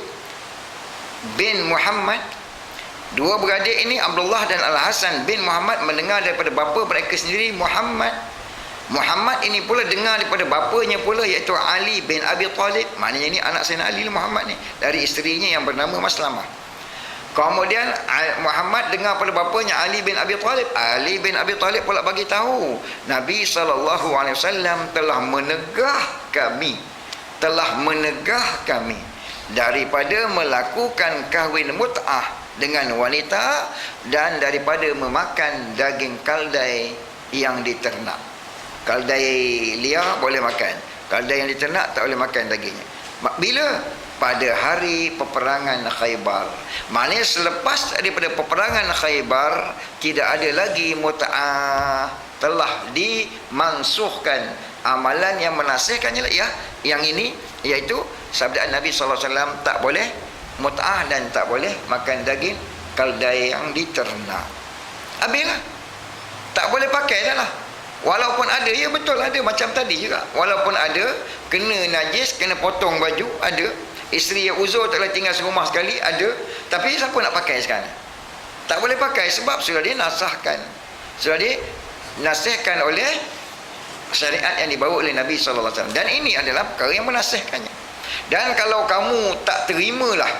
bin Muhammad. Dua beradik ini, Abdullah dan Al-Hasan bin Muhammad, mendengar daripada bapa mereka sendiri Muhammad. Muhammad ini pula dengar daripada bapanya pula iaitu Ali bin Abi Talib. Maknanya ini anak Sayyidina Ali Muhammad ni, dari isterinya yang bernama Maslamah. Kemudian Muhammad dengar pada bapanya Ali bin Abi Talib. Ali bin Abi Talib pula bagi tahu Nabi SAW telah menegah kami daripada melakukan kahwin mut'ah dengan wanita dan daripada memakan daging kaldai yang diternak. Kaldai liar boleh makan, kaldai yang diternak tak boleh makan dagingnya. Bila? Pada hari peperangan Khaybar. Maknanya selepas daripada peperangan Khaybar tidak ada lagi mut'ah, telah dimansuhkan. Amalan yang menasihkannya ya, yang ini iaitu sabda Nabi SAW, tak boleh mut'ah dan tak boleh makan daging kaldai yang diternak. Habislah. Tak boleh pakai dah lah. Walaupun ada, ya betul ada macam tadi juga. Walaupun ada, kena najis, kena potong baju, ada. Isteri yang uzur tak boleh tinggal serumah sekali, ada. Tapi siapa nak pakai sekarang? Tak boleh pakai sebab sudah dinasahkan. Sudah dinasihkan oleh syariat yang dibawa oleh Nabi SAW. Dan ini adalah perkara yang menasihkannya. Dan kalau kamu tak terimalah,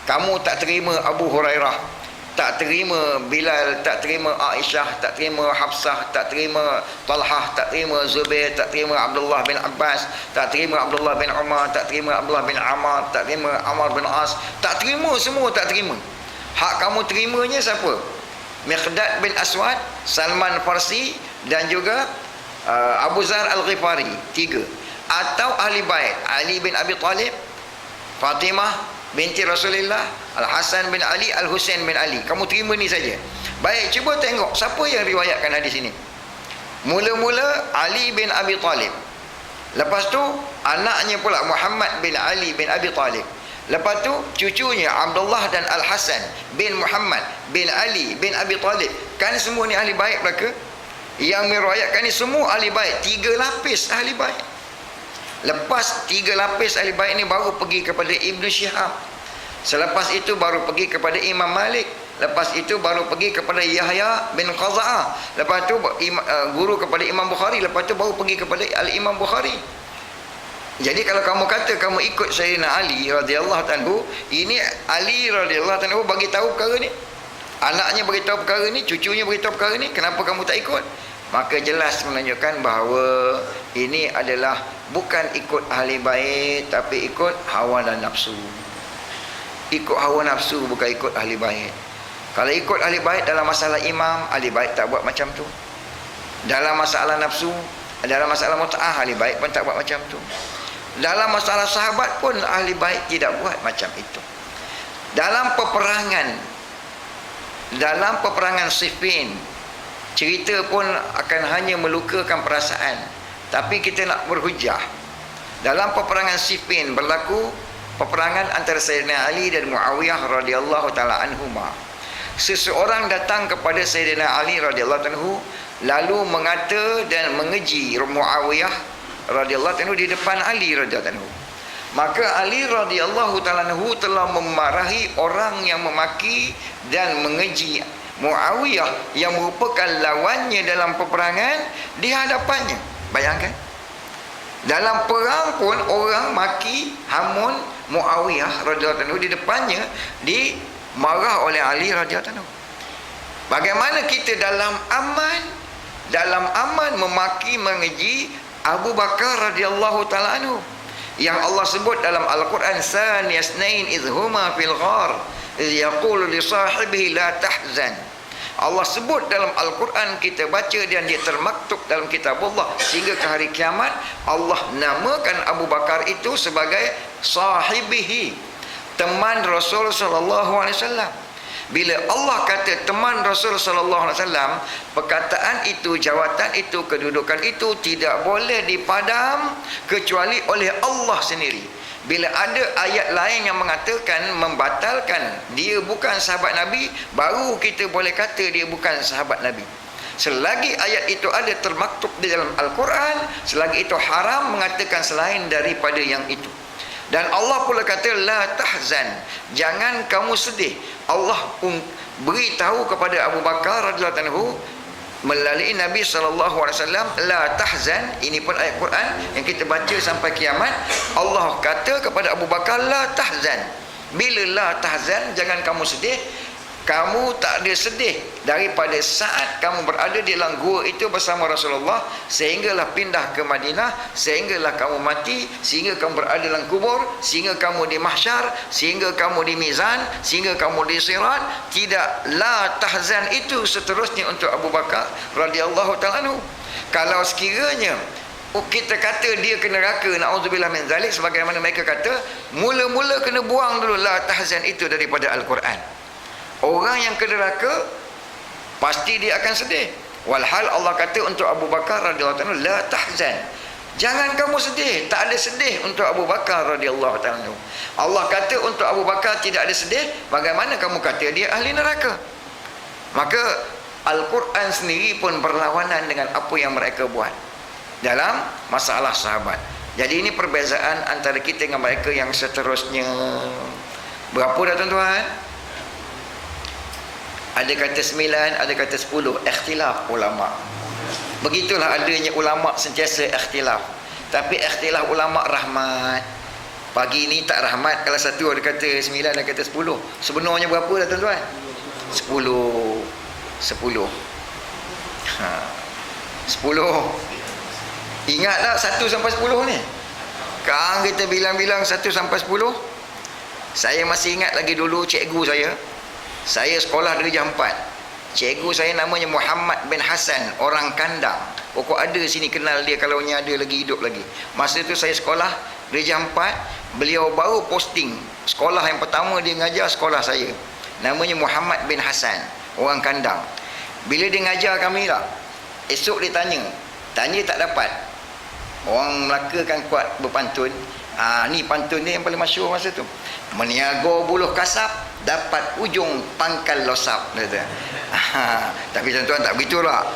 kamu tak terima Abu Hurairah, tak terima Bilal, tak terima Aisyah, tak terima Hafsah, tak terima Talhah, tak terima Zubair, tak terima Abdullah bin Abbas, tak terima Abdullah bin Umar, tak terima Abdullah bin Ammar, tak terima Ammar bin As, tak terima semua, tak terima. Hak kamu terimanya siapa? Miqdad bin Aswad, Salman Farsi dan juga Abu Zar Al-Ghifari, tiga. Atau ahli bait, Ali bin Abi Talib, Fatimah binti Rasulullah, Al-Hasan bin Ali, Al-Husain bin Ali. Kamu terima ni saja. Baik, cuba tengok siapa yang riwayatkan hadis ini. Mula-mula Ali bin Abi Talib. Lepas tu anaknya pula Muhammad bin Ali bin Abi Talib. Lepas tu cucunya Abdullah dan Al-Hasan bin Muhammad bin Ali bin Abi Talib. Kan semua ni ahli bait mereka. Yang meriwayatkan ni semua ahli bait, 3 lapis ahli bait. Lepas 3 lapis ahli bait ni baru pergi kepada Ibnu Syihab. Selepas itu baru pergi kepada Imam Malik. Lepas itu baru pergi kepada Yahya bin Qaza'ah. Lepas tu guru kepada Imam Bukhari. Lepas tu baru pergi kepada Al-Imam Bukhari. Jadi kalau kamu kata kamu ikut Sayyidina Ali radhiyallahu anhu, ini Ali radhiyallahu anhu bagi tahu perkara ni. Anaknya bagi tahu perkara ni, cucunya bagi tahu perkara ni, kenapa kamu tak ikut? Maka jelas menunjukkan bahawa ini adalah bukan ikut ahli bait, tapi ikut hawa dan nafsu. Ikut hawa nafsu, bukan ikut ahli bait. Kalau ikut ahli bait dalam masalah imam, ahli bait tak buat macam tu. Dalam masalah nafsu, dalam masalah mut'ah, ahli bait pun tak buat macam tu. Dalam masalah sahabat pun ahli bait tidak buat macam itu. Dalam peperangan Siffin, cerita pun akan hanya melukakan perasaan, tapi kita nak berhujah. Dalam peperangan Siffin berlaku peperangan antara Sayyidina Ali dan Muawiyah radhiyallahu taala anhuma. Seseorang datang kepada Sayyidina Ali radhiyallahu anhu lalu mengata dan mengeji Muawiyah radhiyallahu anhu di depan Ali radhiyallahu anhu. Maka Ali radhiyallahu taala anhu telah memarahi orang yang memaki dan mengeji Muawiyah yang merupakan lawannya dalam peperangan di hadapannya. Bayangkan, dalam perang pun orang maki hamun Muawiyah radhiyallahu anhu di depannya, dimarah oleh Ali radhiyallahu anhu. Bagaimana kita dalam aman memaki mengeji Abu Bakar radhiyallahu taala anhu yang Allah sebut dalam Al-Quran, saniyasnain idhuma fil ghar idh yaqulu li sahibihi la tahzan. Allah sebut dalam Al-Quran, kita baca dan dia termaktub dalam kitab Allah sehingga ke hari kiamat. Allah namakan Abu Bakar itu sebagai sahibihi, teman Rasul sallallahu alaihi wasallam. Bila Allah kata teman Rasul sallallahu alaihi wasallam, perkataan itu, jawatan itu, kedudukan itu tidak boleh dipadam kecuali oleh Allah sendiri. Bila ada ayat lain yang mengatakan, membatalkan dia bukan sahabat Nabi, baru kita boleh kata dia bukan sahabat Nabi. Selagi ayat itu ada termaktub di dalam Al-Quran, selagi itu haram mengatakan selain daripada yang itu. Dan Allah pula kata la tahzan, jangan kamu sedih. Allah beritahu kepada Abu Bakar radhiyallahu anhu melalui Nabi SAW, la tahzan. Ini pun ayat Quran yang kita baca sampai kiamat. Allah kata kepada Abu Bakar la tahzan. Bila la tahzan, jangan kamu sedih. Kamu tak ada sedih daripada saat kamu berada di dalam gua itu bersama Rasulullah sehinggalah pindah ke Madinah, sehinggalah kamu mati, sehingga kamu berada dalam kubur, sehingga kamu di mahsyar, sehingga kamu di mizan, sehingga kamu di sirat. Tidak, la tahzan itu seterusnya untuk Abu Bakar radhiyallahu ta'ala anhu. Kalau sekiranya kita kata dia ke neraka, na'udzubillah min zalik, sebagaimana mereka kata, mula-mula kena buang dulu la tahzan itu daripada Al-Quran. Orang yang ke neraka pasti dia akan sedih. Walhal Allah kata untuk Abu Bakar radhiyallahu anhu la tahzan. Jangan kamu sedih, tak ada sedih untuk Abu Bakar radhiyallahu anhu. Allah kata untuk Abu Bakar tidak ada sedih, bagaimana kamu kata dia ahli neraka? Maka Al-Quran sendiri pun berlawanan dengan apa yang mereka buat dalam masalah sahabat. Jadi ini perbezaan antara kita dengan mereka yang seterusnya. Berapa dah tuan-tuan? Ada kata 9, ada kata 10. Ikhtilaf ulama. Begitulah adanya ulama sentiasa ikhtilaf. Tapi ikhtilaf ulama rahmat. Pagi ni tak rahmat kalau satu ada kata 9, ada kata 10. Sebenarnya berapa dah tuan-tuan? 10. 10. 10. Ingat tak 1 sampai 10 ni? Sekarang kita bilang-bilang 1 sampai 10. Saya masih ingat lagi dulu cikgu saya sekolah darjah 4. Cikgu saya namanya Muhammad bin Hasan, orang Kandang. Pokok ada sini kenal dia kalau dia ada lagi hidup lagi. Masa tu saya sekolah darjah 4, beliau baru posting. Sekolah yang pertama dia ngajar sekolah saya. Namanya Muhammad bin Hasan, orang Kandang. Bila dia ngajar kami tak, esok dia tanya tak dapat. Orang Melaka kan kuat berpantun. Ni pantun ni yang paling masyhur masa tu. Meniaga buluh kasap, dapat ujung pangkal losap. Tapi tuan-tuan tak begitulah.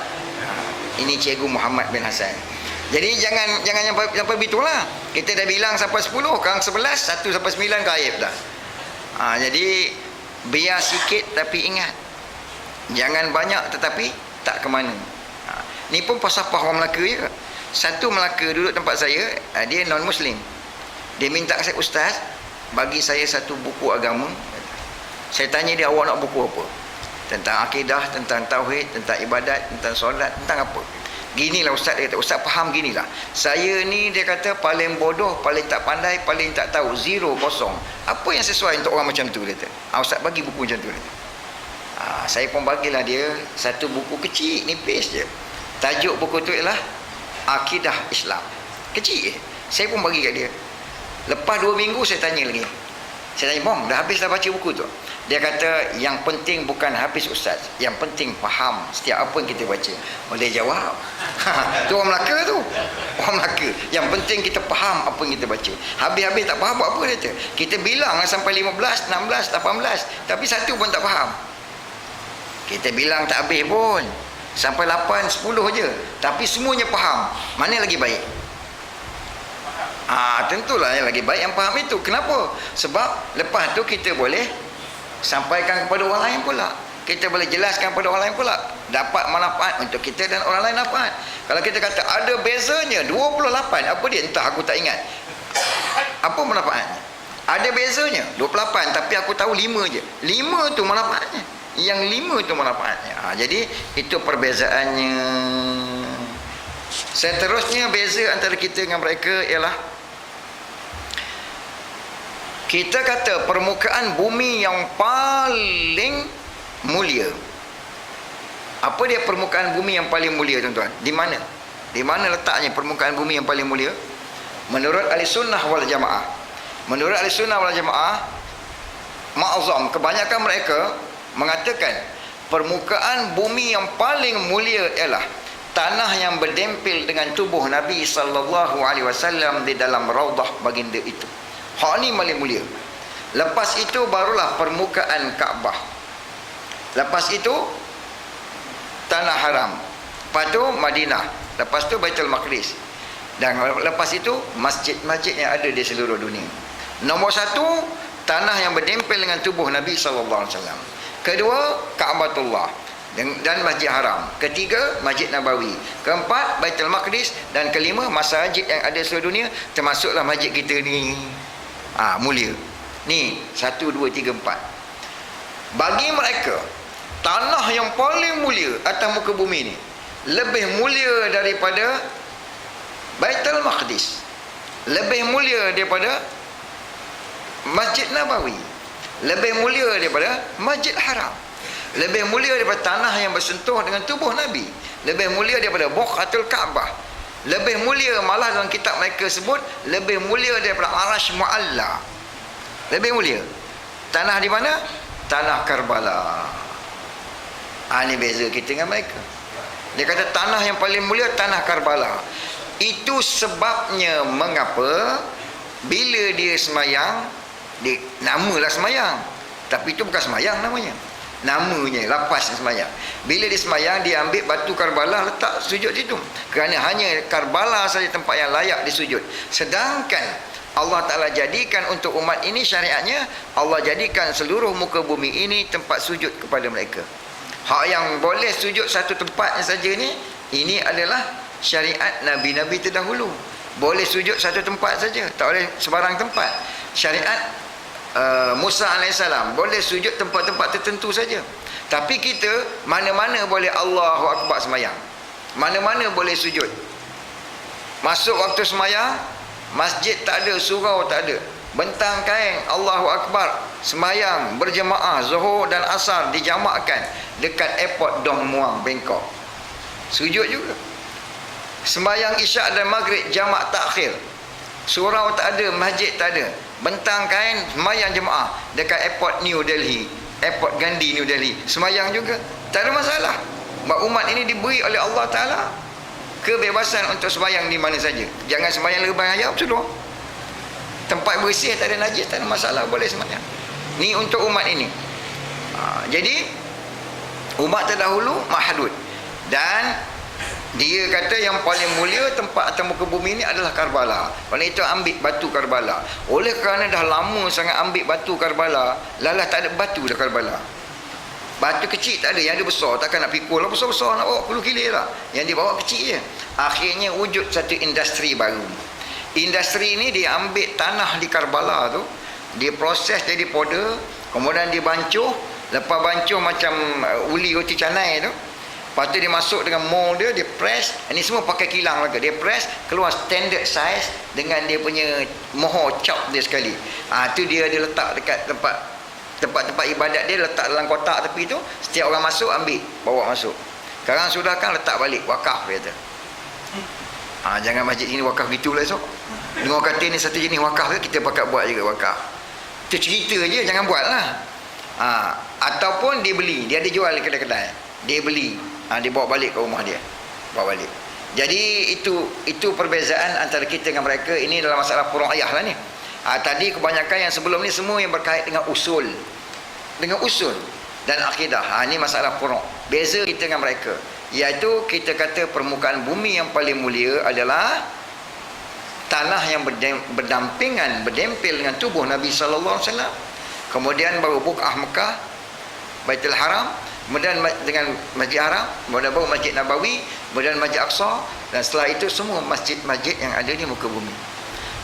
Ini cikgu Muhammad bin Hasan. Jadi jangan sampai begitulah. Kita dah bilang sampai 10, sekarang 11, 1 sampai 9 gaib dah. Jadi biar sikit tapi ingat. Jangan banyak tetapi tak ke mana. Ni pun pasal orang Melaka je. Satu Melaka duduk tempat saya, dia non muslim. Dia minta saya, ustaz, bagi saya satu buku agama. Saya tanya dia, awak nak buku apa? Tentang akidah, tentang tauhid, tentang ibadat, tentang solat, tentang apa? Ginilah ustaz, dia kata. Ustaz faham ginilah. Saya ni, dia kata, paling bodoh, paling tak pandai, paling tak tahu. 0, kosong. Apa yang sesuai untuk orang macam tu, dia kata. Ustaz bagi buku macam tu, dia kata. Saya pun bagilah dia satu buku kecil, nipis je. Tajuk buku tu ialah Akidah Islam. Kecil je. Saya pun bagi kat dia. Lepas 2 minggu saya tanya lagi. Saya tanya, "Bang, dah habis dah baca buku tu?" Dia kata, "Yang penting bukan habis ustaz, yang penting faham setiap apa yang kita baca." Oh, dia jawab. Tu orang Melaka tu. Orang Melaka. Yang penting kita faham apa yang kita baca. Habis-habis tak faham buat apa dia kata. Kita bilang sampai 15, 16, 18, tapi satu pun tak faham. Kita bilang tak habis pun. Sampai 8, 10 je. Tapi semuanya faham. Mana lagi baik? Tentulah yang lagi baik yang faham itu. Kenapa? Sebab lepas tu kita boleh sampaikan kepada orang lain pula. Kita boleh jelaskan kepada orang lain pula. Dapat manfaat untuk kita dan orang lain dapat. Kalau kita kata ada bezanya 28, apa dia? Entah, aku tak ingat. Apa manfaatnya? Ada bezanya 28, tapi aku tahu 5 je. 5 tu manfaatnya. Yang 5 tu manfaatnya. Jadi itu perbezaannya. Seterusnya beza antara kita dengan mereka ialah kita kata permukaan bumi yang paling mulia. Apa dia permukaan bumi yang paling mulia, tuan-tuan? Di mana? Di mana letaknya permukaan bumi yang paling mulia? Menurut Ahli Sunnah wal Jamaah. Menurut Ahli Sunnah wal Jamaah, ma'azam, kebanyakan mereka mengatakan permukaan bumi yang paling mulia ialah tanah yang berdempil dengan tubuh Nabi SAW di dalam raudah baginda itu. Hak ni paling mulia. Lepas itu barulah permukaan Kaabah. Lepas itu tanah haram. Lepas tu Madinah. Lepas tu Baitul Maqdis. Dan lepas itu masjid-masjid yang ada di seluruh dunia. Nombor 1, tanah yang berdempil dengan tubuh Nabi SAW. Kedua, Kaabatullah dan Masjid Haram. Ketiga, Masjid Nabawi. Keempat, Baitul Maqdis. Dan kelima, masjid yang ada seluruh dunia, termasuklah masjid kita ni. Mulia. Ni 1, 2, 3, 4. Bagi mereka, tanah yang paling mulia atas muka bumi ni lebih mulia daripada Baitul Maqdis, lebih mulia daripada Masjid Nabawi, lebih mulia daripada Masjid Haram, lebih mulia daripada tanah yang bersentuh dengan tubuh Nabi, lebih mulia daripada Buqatul Kaabah, lebih mulia, malah dalam kitab mereka sebut lebih mulia daripada Arash Mu'alla. Lebih mulia. Tanah di mana? Tanah Karbala. Ini beza kita dengan mereka. Dia kata tanah yang paling mulia tanah Karbala. Itu sebabnya mengapa bila dia semayang, dia namalah semayang, tapi itu bukan semayang namanya. Namanya lapas semayang. Bila dia semayang, dia ambil batu Karbala letak sujud situ. Kerana hanya Karbala saja tempat yang layak disujud. Sedangkan Allah Ta'ala jadikan untuk umat ini syariatnya, Allah jadikan seluruh muka bumi ini tempat sujud kepada mereka. Hak yang boleh sujud satu tempatnya saja ni, ini adalah syariat Nabi-Nabi terdahulu. Boleh sujud satu tempat saja, tak boleh sebarang tempat. Syariat Musa AS boleh sujud tempat-tempat tertentu saja. Tapi kita mana-mana boleh Allahu Akbar semayang, mana-mana boleh sujud. Masuk waktu semayang, masjid tak ada, surau tak ada, bentang kain Allahu Akbar, semayang berjemaah Zuhur dan Asar dijamakkan dekat airport Dong Muang, Bangkok, sujud juga. Sembayang Isyak dan Maghrib jamak takhir, surau tak ada, masjid tak ada, bentang kain semayang jemaah dekat airport New Delhi, airport Gandhi New Delhi, semayang juga, tak ada masalah. Umat ini diberi oleh Allah Ta'ala kebebasan untuk semayang di mana saja. Jangan semayang lebih ayam sudah. Tempat bersih, tak ada najis, tak ada masalah, boleh semayang. Ni untuk umat ini. Jadi umat terdahulu mahdud. Dan dia kata yang paling mulia tempat atas muka bumi ini adalah Karbala. Oleh itu ambil batu Karbala. Oleh kerana dah lama sangat ambil batu Karbala, lalah tak ada batu dah Karbala. Batu kecil tak ada, yang ada besar, takkan nak pikul lah, besar-besar nak bawa 10 kilo lah. Yang dibawa kecil je. Akhirnya wujud satu industri baru. Industri ini dia ambil tanah di Karbala tu, dia proses jadi powder, kemudian dia bancuh, lepas bancuh macam uli roti canai tu. Lepas tu dia masuk dengan mold dia, dia press. Ini semua pakai kilang lagi. Dia press, keluar standard size dengan dia punya mohon chop dia sekali. Tu dia letak dekat tempat tempat-tempat ibadat dia letak dalam kotak tepi tu, setiap orang masuk ambil, bawa masuk. Sekarang sudah kan letak balik, wakaf dia kata. Jangan masjid ini wakaf gitulah esok. Dengar kata ni satu jenis wakaf ke, kita pakat buat juga wakaf. Itu cerita je, jangan buat lah. Ataupun dia beli, dia ada jual di kedai-kedai, dia beli, dia bawa balik ke rumah dia, bawa balik. Jadi itu perbezaan antara kita dengan mereka. Ini dalam masalah furu'iyah lah ni. Tadi kebanyakan yang sebelum ni semua yang berkait dengan usul, dan akidah. Ini masalah furu'. Beza kita dengan mereka, iaitu kita kata permukaan bumi yang paling mulia adalah tanah yang berdampingan, berdempel dengan tubuh Nabi sallallahu alaihi wasallam. Kemudian baru Buq'ah Mekah, Baitul Haram, kemudian dengan Masjid Haram, kemudian baru Masjid Nabawi, kemudian Masjid Aqsa, dan setelah itu semua masjid-masjid yang ada di muka bumi.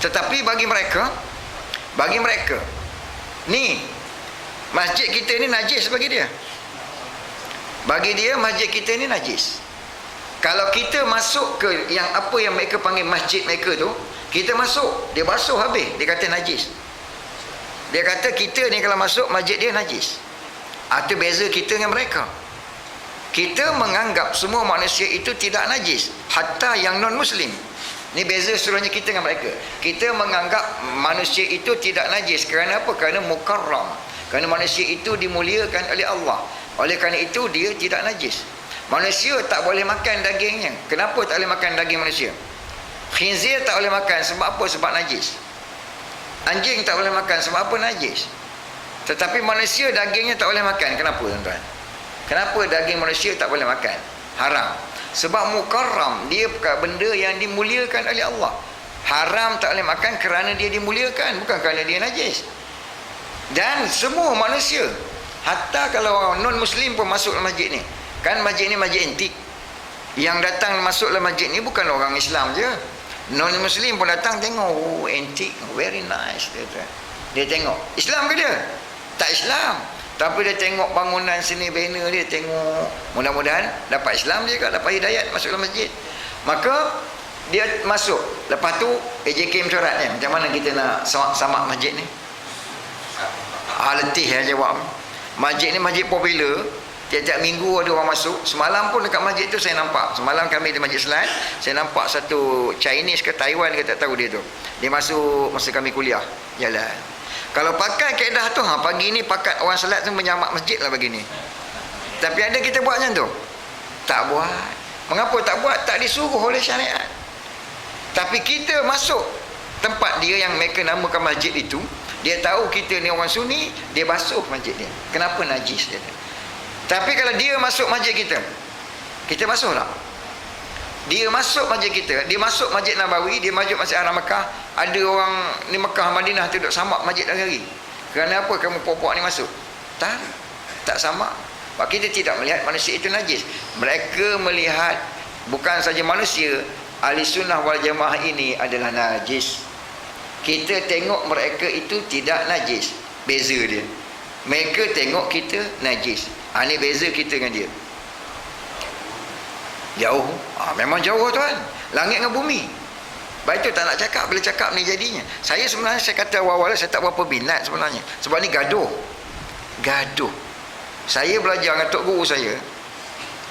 Tetapi bagi mereka ni masjid kita ni najis bagi dia. Bagi dia masjid kita ni najis. Kalau kita masuk ke yang apa yang mereka panggil masjid mereka tu, kita masuk, dia basuh habis, dia kata najis. Dia kata kita ni kalau masuk masjid dia najis. Itu beza kita dengan mereka. Kita menganggap semua manusia itu tidak najis, hatta yang non muslim. Ni beza seluruhnya kita dengan mereka. Kita menganggap manusia itu tidak najis. Kerana apa? Kerana mukarram. Kerana manusia itu dimuliakan oleh Allah. Oleh kerana itu dia tidak najis. Manusia tak boleh makan dagingnya. Kenapa tak boleh makan daging manusia? Khinzir tak boleh makan sebab apa? Sebab najis. Anjing tak boleh makan sebab apa? Najis. Tetapi manusia dagingnya tak boleh makan. Kenapa tuan-tuan? Kenapa daging manusia tak boleh makan? Haram. Sebab mukarram, dia benda yang dimuliakan oleh Allah. Haram tak boleh makan kerana dia dimuliakan, bukan kerana dia najis. Dan semua manusia, hatta kalau orang non muslim pun masuk dalam masjid ni. Kan masjid ni masjid antik. Yang datang masuk dalam masjid ni bukan orang Islam je. Non muslim pun datang tengok, oh antik, very nice dia tengok. Islam ke dia? Tak Islam. Tapi dia tengok bangunan sini, banner dia tengok, mudah-mudahan dapat Islam dia, dapat hidayat masuk dalam masjid. Maka dia masuk. Lepas tu AJK mencorat ni, macam mana kita nak samak masjid ni? Letih jawab. Masjid ni masjid popular. Tiap-tiap minggu ada orang masuk. Semalam pun dekat masjid tu saya nampak. Semalam kami di Masjid Selat, saya nampak satu Chinese ke Taiwan ke tak tahu dia tu. Dia masuk masa kami kuliah. Jalan. Kalau pakai kaedah tu, pagi ni pakat orang salat tu menyamak masjid lah begini. Tapi ada kita buat macam tu? Tak buat. Mengapa tak buat? Tak disuruh oleh syariat. Tapi kita masuk tempat dia yang mereka namakan masjid itu, dia tahu kita ni orang Sunni, dia basuh masjid dia. Kenapa najis dia? Tapi kalau dia masuk masjid kita, kita basuh tak? Dia masuk masjid kita, dia masuk Masjid Nabawi, dia masuk Masjid Haram Mekah. Ada orang ni Mekah Madinah tu duduk samak masjid hari-hari. Kerana apa kamu puak-puak ni masuk? Tak samak. Sebab kita tidak melihat manusia itu najis. Mereka melihat bukan saja manusia, ahli sunnah wal jamaah ini adalah najis. Kita tengok mereka itu tidak najis. Beza dia. Mereka tengok kita najis. Ini beza kita dengan dia. Jauh. Memang jauh tuan. Langit dengan bumi. Baik tu tak nak cakap. Bila cakap ni jadinya. Saya sebenarnya, saya kata awal-awal saya tak berapa minat sebenarnya. Sebab ni gaduh. Saya belajar dengan tok guru saya.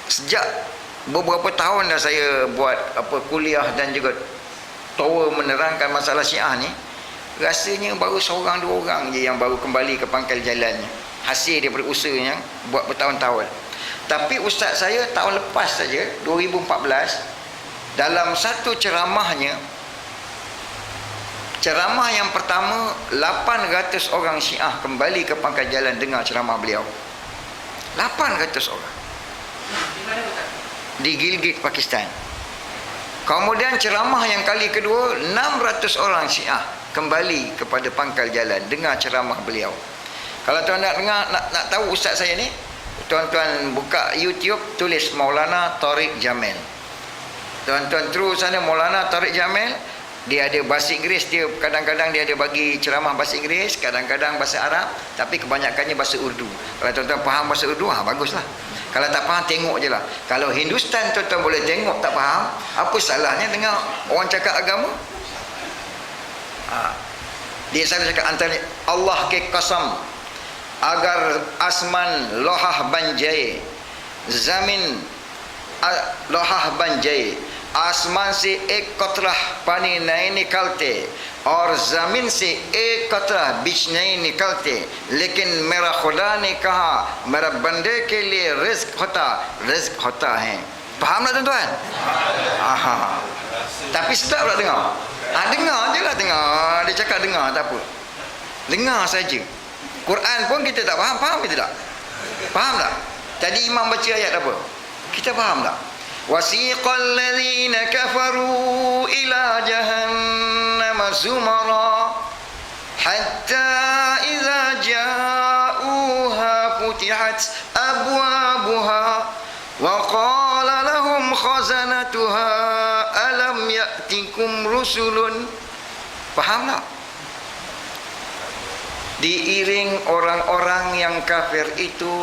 Sejak beberapa tahun dah saya buat kuliah dan juga tour menerangkan masalah Syiah ni. Rasanya baru seorang dua orang je yang baru kembali ke pangkal jalannya. Hasil daripada usahanya buat bertahun-tahun. Tapi ustaz saya tahun lepas saja, 2014, dalam satu ceramahnya, ceramah yang pertama, 800 orang Syiah kembali ke pangkal jalan dengar ceramah beliau. 800 orang. Di Gilgit, Pakistan. Kemudian ceramah yang kali kedua, 600 orang Syiah kembali kepada pangkal jalan dengar ceramah beliau. Kalau tuan nak dengar, nak tahu ustaz saya ni, tuan-tuan buka YouTube, tulis Maulana Tariq Jamil. Tuan-tuan terus sana Maulana Tariq Jamil, dia ada bahasa Inggeris, dia kadang-kadang dia ada bagi ceramah bahasa Inggeris, kadang-kadang bahasa Arab, tapi kebanyakannya bahasa Urdu. Kalau tuan-tuan faham bahasa Urdu, baguslah. Kalau tak faham, tengok je lah. Kalau Hindustan tuan-tuan boleh tengok, tak faham, apa salahnya dengan orang cakap agama? Dia selalu cakap antara Allah ke qasam, agar asman lohah banjai, zamin lohah banjai, आसमान से एक कतरा पानी नहीं निकलते और ज़मीन से एक कतरा बीच नहीं निकलते, लेकिन मेरा खुदा ने कहा मेरा बंदे के लिए रिज़्क होता है. Faham tak tuan-tuan? Aha. Tapi sedap tak dengar? Dengar je lah, dengar. Dia cakap dengar, tak apa. Dengar saja. Quran pun kita tak faham. Faham ke tidak? Faham tak? Tadi imam baca ayat apa? Kita faham tak? Wasiqal ladzina kafaru ila jahannam zumara hatta idza ja'uha futihat abwabuha wa qala lahum khazanatuha alam ya'tikum rusulun. Faham tak? Diiring orang-orang yang kafir itu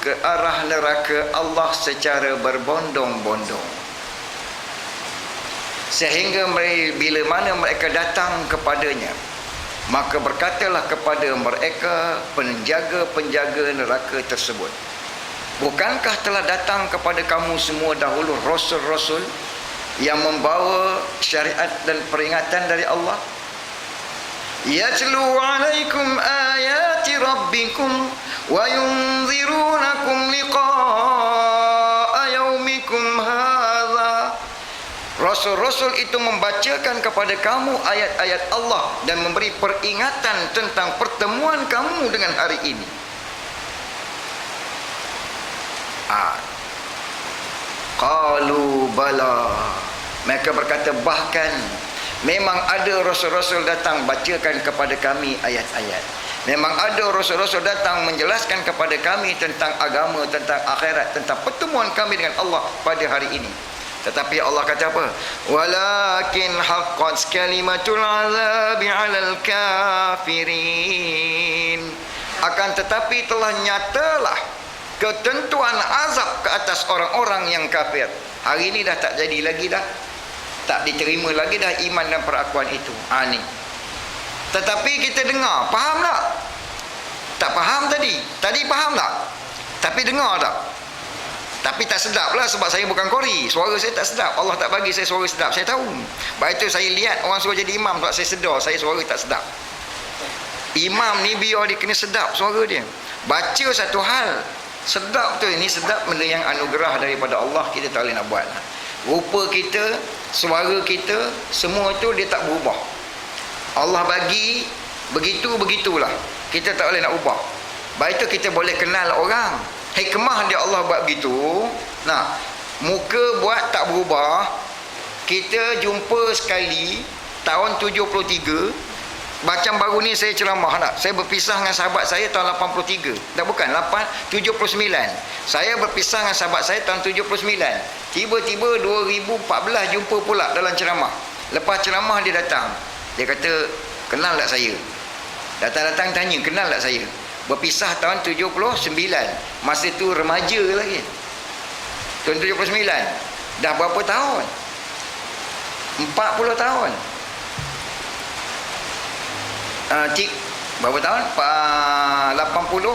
ke arah neraka Allah secara berbondong-bondong, sehingga bila mana mereka datang kepadanya, maka berkatalah kepada mereka penjaga-penjaga neraka tersebut, bukankah telah datang kepada kamu semua dahulu rasul-rasul yang membawa syariat dan peringatan dari Allah? Yatlu alaikum ayati rabbikum wa yunzirunakum liqa'a yaumikum hadha. Rasul-rasul itu membacakan kepada kamu ayat-ayat Allah dan memberi peringatan tentang pertemuan kamu dengan hari ini. Qalu bala. Mereka berkata, bahkan memang ada rasul-rasul datang bacakan kepada kami ayat-ayat. Memang ada rasul-rasul datang menjelaskan kepada kami tentang agama, tentang akhirat, tentang pertemuan kami dengan Allah pada hari ini. Tetapi Allah kata apa? Walakin haqqat kalimatul azabi 'alal kafirin. Akan tetapi telah nyatalah ketentuan azab ke atas orang-orang yang kafir. Hari ini dah tak jadi lagi dah. Tak diterima lagi dah iman dan perakuan itu. Ni. Tetapi kita dengar, faham tak? Tak faham tadi. Tadi faham tak? Tapi dengar tak? Tapi tak sedap lah sebab saya bukan kori. Suara saya tak sedap. Allah tak bagi saya suara sedap. Saya tahu. Baik itu saya lihat orang suruh jadi imam sebab saya sedar saya suara tak sedap. Imam ni biar dia kena sedap suara dia. Baca satu hal sedap tu, ini sedap benda yang anugerah daripada Allah, kita tak boleh nak buat. Rupa kita, suara kita, semua tu dia tak berubah. Allah bagi begitu-begitulah. Kita tak boleh nak ubah. Baik tu kita boleh kenal orang. Hikmah dia Allah buat begitu. Nah, muka buat tak berubah. Kita jumpa sekali tahun 73. Macam baru ni saya ceramah tak? Saya berpisah dengan sahabat saya tahun 83. Tak, bukan, 79. Saya berpisah dengan sahabat saya tahun 79. Tiba-tiba 2014 jumpa pula dalam ceramah. Lepas ceramah dia datang. Dia kata, kenal tak saya? Datang-datang tanya, kenal tak saya? Berpisah tahun 79. Masa tu remaja lagi. Tahun 79. Dah berapa tahun? 40 tahun. Berapa tahun? 80,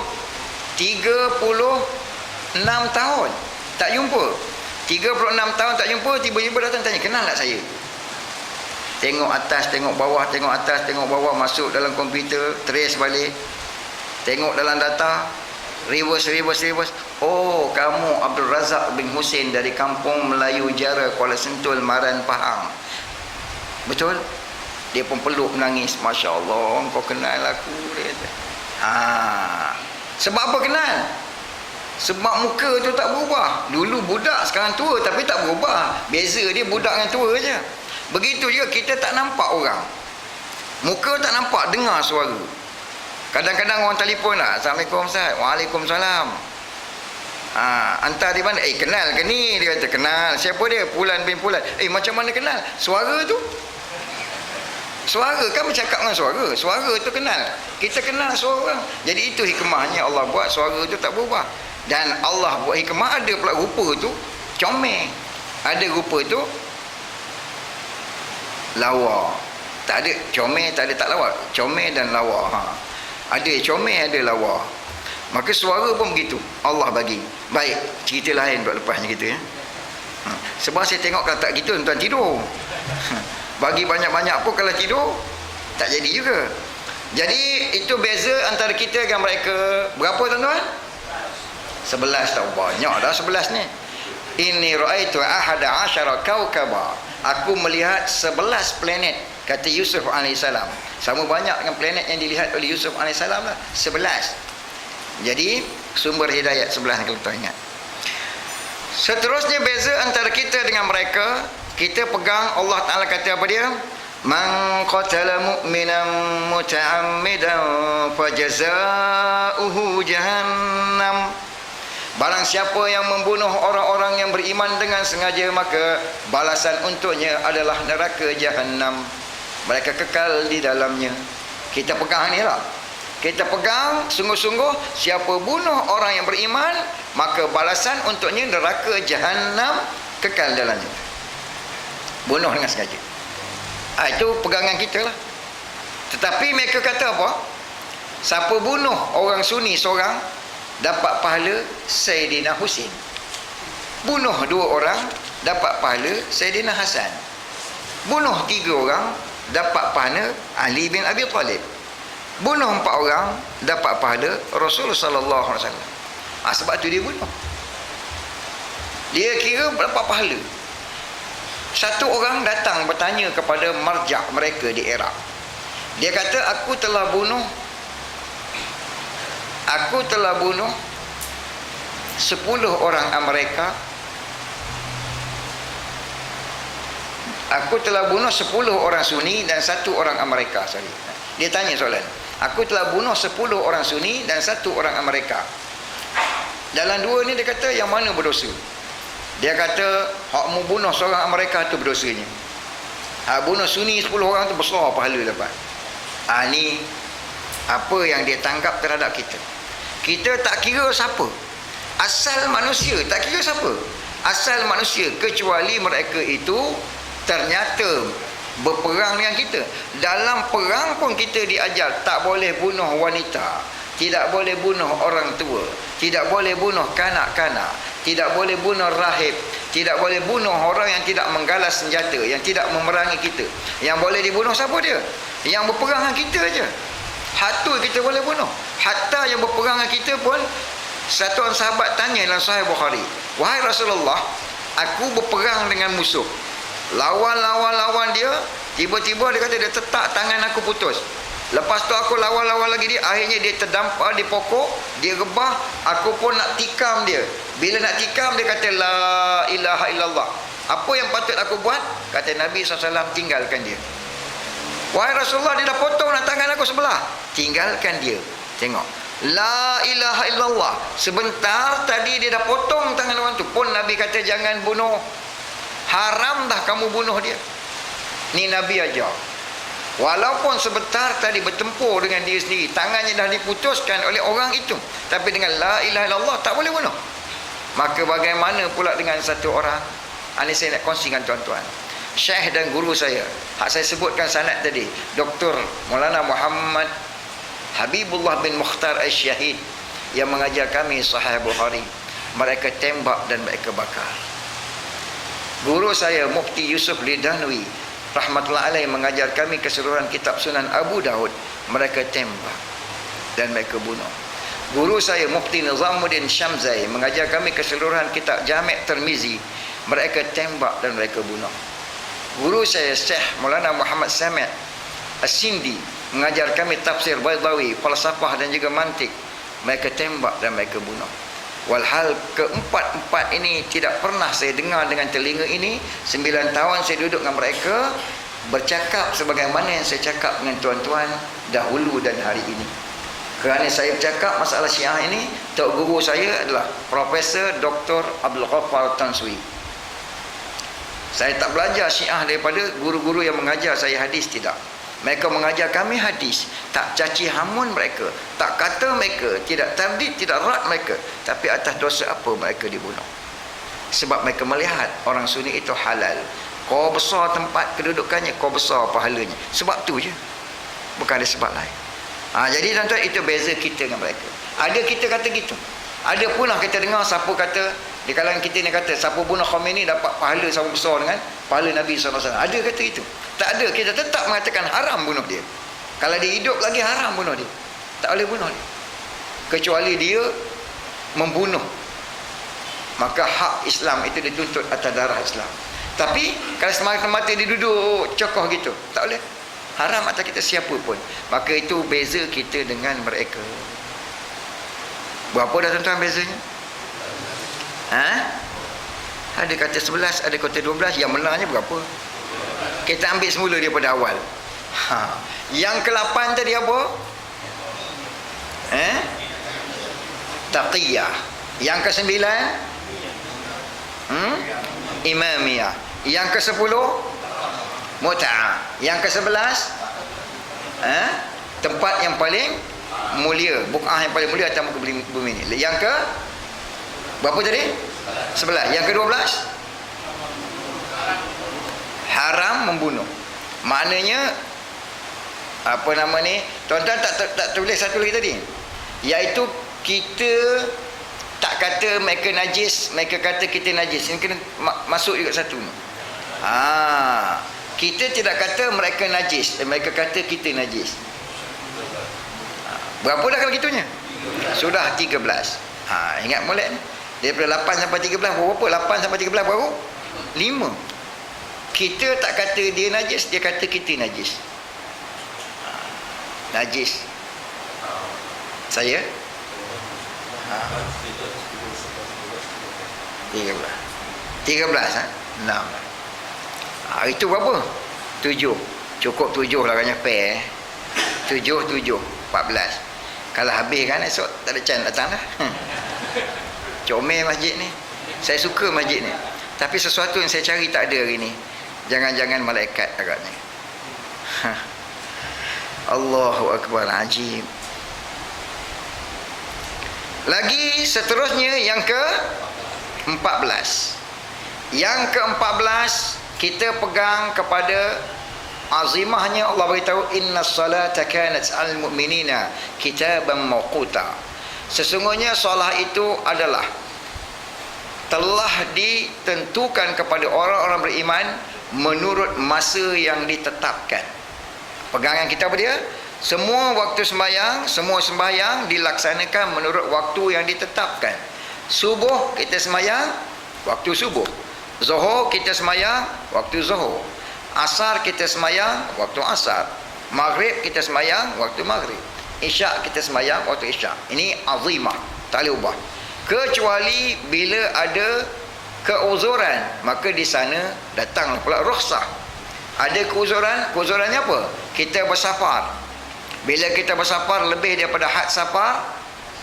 36 tahun tak jumpa. 36 tahun tak jumpa, tiba-tiba datang tanya, kenal tak saya? Tengok atas, tengok bawah, tengok atas, tengok bawah, masuk dalam komputer, trace balik, tengok dalam data, reverse. Oh, kamu Abdul Razak bin Hussein dari Kampung Melayu Jara, Kuala Sentul, Maran, Pahang. Betul? Dia pun peluk menangis. Masya Allah, kau kenal aku. Dia kata. Sebab apa kenal? Sebab muka tu tak berubah. Dulu budak, sekarang tua, tapi tak berubah. Beza dia budak dengan tua je. Begitu juga kita tak nampak orang. Muka tak nampak, dengar suara. Kadang-kadang orang telefon lah. Assalamualaikum Ustaz. Waalaikumsalam. Hantar di mana? Kenal ke ni? Dia kata kenal. Siapa dia? Pulan bin Pulan. Macam mana kenal? Suara tu. Suara kan bercakap dengan suara. Suara tu kenal. Kita kenal suara orang. Jadi itu hikmahnya Allah buat suara tu tak berubah. Dan Allah buat hikmah, ada pula rupa tu comel. Ada rupa tu lawa. Tak ada comel, tak ada tak lawa. Comel dan lawa. Ada comel, ada lawa. Maka suara pun begitu, Allah bagi. Baik, cerita lain buat lepasnya gitu ya. Sebab saya tengok kalau tak gitu tuan tidur. Bagi banyak-banyak pun kalau tidur tak jadi juga. Jadi itu beza antara kita dengan mereka. Berapa tuan-tuan? 11 tau. Banyak dah 11 ni. Inni ra'aitu ahada asyara kaukaba. Aku melihat 11 planet, kata Yusuf AS. Sama banyak dengan planet yang dilihat oleh Yusuf AS lah. 11. Jadi sumber hidayat 11 kalau tuan ingat. Seterusnya beza antara kita dengan mereka, kita pegang Allah Ta'ala kata apa dia? Man qatala mu'minan muta'ammidan fajaza'uhu jahannam. Barang siapa yang membunuh orang-orang yang beriman dengan sengaja, maka balasan untuknya adalah neraka jahannam. Mereka kekal di dalamnya. Kita pegang ni lah. Kita pegang sungguh-sungguh, siapa bunuh orang yang beriman, maka balasan untuknya neraka jahannam, kekal dalamnya. Bunuh dengan sengaja. Itu pegangan kita lah. Tetapi mereka kata apa? Siapa bunuh orang Sunni seorang, dapat pahala Sayyidina Husin. Bunuh 2 orang, dapat pahala Sayyidina Hasan. Bunuh 3 orang, dapat pahala Ali bin Abi Talib. Bunuh 4 orang, dapat pahala Rasulullah sallallahu alaihi wasallam. Sebab tu dia bunuh. Dia kira berapa pahala. Satu orang datang bertanya kepada marja' mereka di Iraq. Dia kata, aku telah bunuh 10 orang Amerika. Aku telah bunuh 10 orang Sunni dan 1 orang Amerika. Sorry. Dia tanya soalan. Aku telah bunuh 10 orang Sunni dan 1 orang Amerika. Dalam 2 ni dia kata yang mana berdosa? Dia kata hak mu bunuh seorang Amerika tu berdosanya. Hak bunuh Sunni 10 orang tu besar pahala dapat. Ni apa yang dia tangkap terhadap kita. Kita tak kira siapa. Asal manusia tak kira siapa. Asal manusia, kecuali mereka itu ternyata berperang dengan kita. Dalam perang pun kita diajar tak boleh bunuh wanita, tidak boleh bunuh orang tua, tidak boleh bunuh kanak-kanak, tidak boleh bunuh rahib, tidak boleh bunuh orang yang tidak menggalas senjata, yang tidak memerangi kita. Yang boleh dibunuh siapa dia? Yang berperang dengan kita aja. Hatul kita boleh bunuh. Hatta yang berperang dengan kita pun, satu orang sahabat tanya dalam Sahih Bukhari, wahai Rasulullah, aku berperang dengan musuh, lawan dia, tiba-tiba dia kata dia tetak tangan aku putus. Lepas tu aku lawan lagi dia, akhirnya dia terdampar di pokok, dia rebah, aku pun nak tikam dia. Bila nak tikam, dia kata la ilaha illallah. Apa yang patut aku buat? Kata Nabi SAW, tinggalkan dia. Wahai Rasulullah, dia dah potong tangan aku sebelah. Tinggalkan dia. Tengok, la ilaha illallah. Sebentar tadi dia dah potong tangan orang tu, pun Nabi kata jangan bunuh. Haram dah kamu bunuh dia. Ni Nabi ajar. Walaupun sebentar tadi bertempur dengan dia sendiri, tangannya dah diputuskan oleh orang itu, tapi dengan la ilaha illallah tak boleh bunuh. Maka bagaimana pula dengan satu orang? Ini saya nak kongsi dengan tuan-tuan. Syekh dan guru saya, hak saya sebutkan sanad tadi, Dr. Maulana Muhammad Habibullah bin Mukhtar Al-Syahid, yang mengajar kami Sahih Bukhari. Mereka tembak dan mereka bakar. Guru saya Mufti Yusuf Lidanwi rahmatullah alaih mengajar kami keseluruhan kitab Sunan Abu Daud. Mereka tembak dan mereka bunuh. Guru saya Mufti Nizamuddin Syamzai mengajar kami keseluruhan kitab Jami' Tirmizi. Mereka tembak dan mereka bunuh. Guru saya Syekh Maulana Muhammad Sami' As-Sindi mengajar kami tafsir Baydawi, falsafah dan juga mantik. Mereka tembak dan mereka bunuh. Walhal keempat-empat ini tidak pernah saya dengar dengan telinga ini. 9 tahun saya duduk dengan mereka, bercakap sebagaimana yang saya cakap dengan tuan-tuan dahulu dan hari ini. Kerana saya bercakap masalah Syiah ini, tok guru saya adalah Profesor Dr. Abdul Ghaffar Tanswi. Saya tak belajar Syiah daripada guru-guru yang mengajar saya hadis, tidak. Mereka mengajar kami hadis, tak caci hamun mereka, tak kata mereka, tidak tardid, tidak rat mereka. Tapi atas dosa apa mereka dibunuh? Sebab mereka melihat orang Sunni itu halal. Kau besar tempat kedudukannya, kau besar pahalanya. Sebab tu je, bukan ada sebab lain. Jadi tuan-tuan, itu beza kita dengan mereka. Ada kita kata gitu. Ada pun lah kita dengar siapa kata, di kalangan kita ni kata, siapa bunuh Khomeini dapat pahala sama besar dengan pahala Nabi SAW. Ada kata itu? Tak ada. Kita tetap mengatakan haram bunuh dia. Kalau dia hidup lagi, haram bunuh dia. Tak boleh bunuh dia. Kecuali dia membunuh. Maka hak Islam itu dituntut atas darah Islam. Tapi kalau semata-mata dia duduk cokoh gitu, tak boleh. Haram atas kita siapa pun. Maka itu beza kita dengan mereka. Berapa dah tuan-tuan bezanya? Ada kata 11, ada kata 12. Yang menangnya berapa? Kita ambil semula daripada awal. Yang ke-8 tadi apa? Taqiyah. Yang ke-9 Imamiyah. Yang ke-10 Mut'ah. Yang ke-11 tempat yang paling mulia, buk'ah yang paling mulia atas muka bumi ni. Yang ke berapa tadi? 11. Yang ke-12 haram membunuh. Maknanya apa nama ni? Tuan-tuan tak tulis satu lagi tadi. Iaitu kita tak kata mereka najis, mereka kata kita najis. Ini kena masuk juga satu ni. Kita tidak kata mereka najis, mereka kata kita najis. Berapa dah kalau gitunya? Sudah 13. Ingat molek ni. Daripada 8 sampai 13 berapa? 8 sampai 13 berapa? 5. Kita tak kata dia najis, dia kata kita najis. Najis. Saya 13 6. Itu berapa? 7. Cukup 7 lah kan pair. 7 14. Kalau habis kan esok tak ada can datang dah. Comel masjid ni. Saya suka masjid ni. Tapi sesuatu yang saya cari tak ada hari ni. Jangan-jangan malaikat agaknya. Allahu Akbar, ajib. Lagi seterusnya yang ke-14. Yang ke-14 kita pegang kepada azimahnya. Allah beritahu innas salata kanat al mu'minina kitaban mawquta. Sesungguhnya solat itu adalah telah ditentukan kepada orang-orang beriman menurut masa yang ditetapkan. Pegangan kita apa dia? Semua waktu sembahyang, semua sembahyang dilaksanakan menurut waktu yang ditetapkan. Subuh kita sembahyang waktu subuh. Zuhur kita sembahyang waktu zuhur. Asar kita sembahyang waktu asar. Maghrib kita sembahyang waktu maghrib. Isyak kita sembahyang waktu isyak. Ini azimah, tak boleh ubah. Kecuali bila ada keuzuran, maka di sana datang pula rukhsah. Ada keuzuran, keuzurannya apa? Kita bersafar. Bila kita bersafar lebih daripada had safar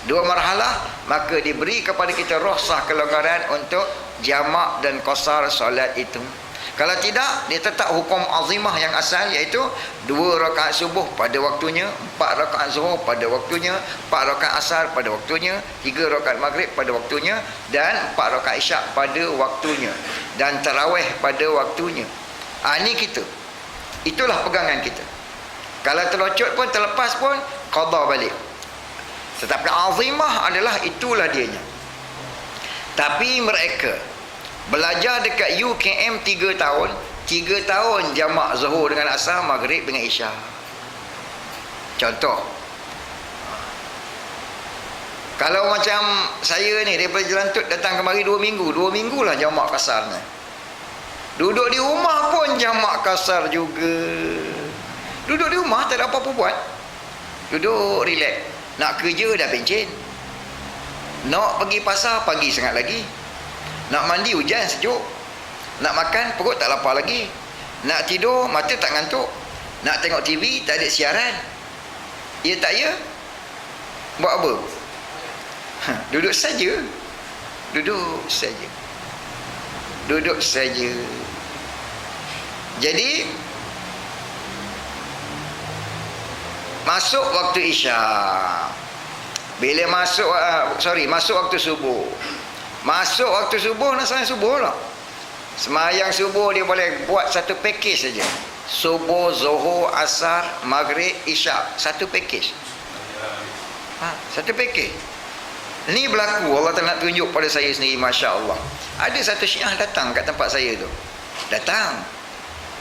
2 marhalah, maka diberi kepada kita rukhsah kelonggaran untuk jamak dan qasar solat itu. Kalau tidak, dia tetap hukum azimah yang asal, iaitu 2 rakaat subuh pada waktunya, 4 rakaat zuhur pada waktunya, 4 rakaat asar pada waktunya, 3 rakaat maghrib pada waktunya, dan 4 rakaat isyak pada waktunya, dan tarawih pada waktunya. Ini kita. Itulah pegangan kita. Kalau terlocot pun, terlepas pun, qada balik. Tetapi azimah adalah itulah dianya. Tapi mereka belajar dekat UKM 3 tahun, 3 tahun jamak zuhur dengan asar, maghrib dengan isyak. Contoh, kalau macam saya ni daripada Jelantut datang kemari 2 minggu, 2 minggu lah jamak kasarnya. Duduk di rumah pun jamak kasar juga. Duduk di rumah tak ada apa-apa buat. Duduk relax. Nak kerja dah pencen. Nak pergi pasar pagi sangat lagi. Nak mandi hujan sejuk. Nak makan perut tak lapar lagi. Nak tidur mata tak ngantuk. Nak tengok TV tak ada siaran. Ya tak ya? Buat apa? Duduk saja. Duduk saja. Duduk saja. Jadi masuk waktu isyak. Bila masuk masuk waktu subuh. Masuk waktu subuh, nak sembahyang subuh lah. Sembahyang subuh dia boleh buat satu package saja. Subuh, zuhur, asar, maghrib, isyak, satu package. Satu package. Ni berlaku, Allah Ta'ala nak tunjuk pada saya sendiri, Masya Allah. Ada satu Syiah datang kat tempat saya tu. Datang.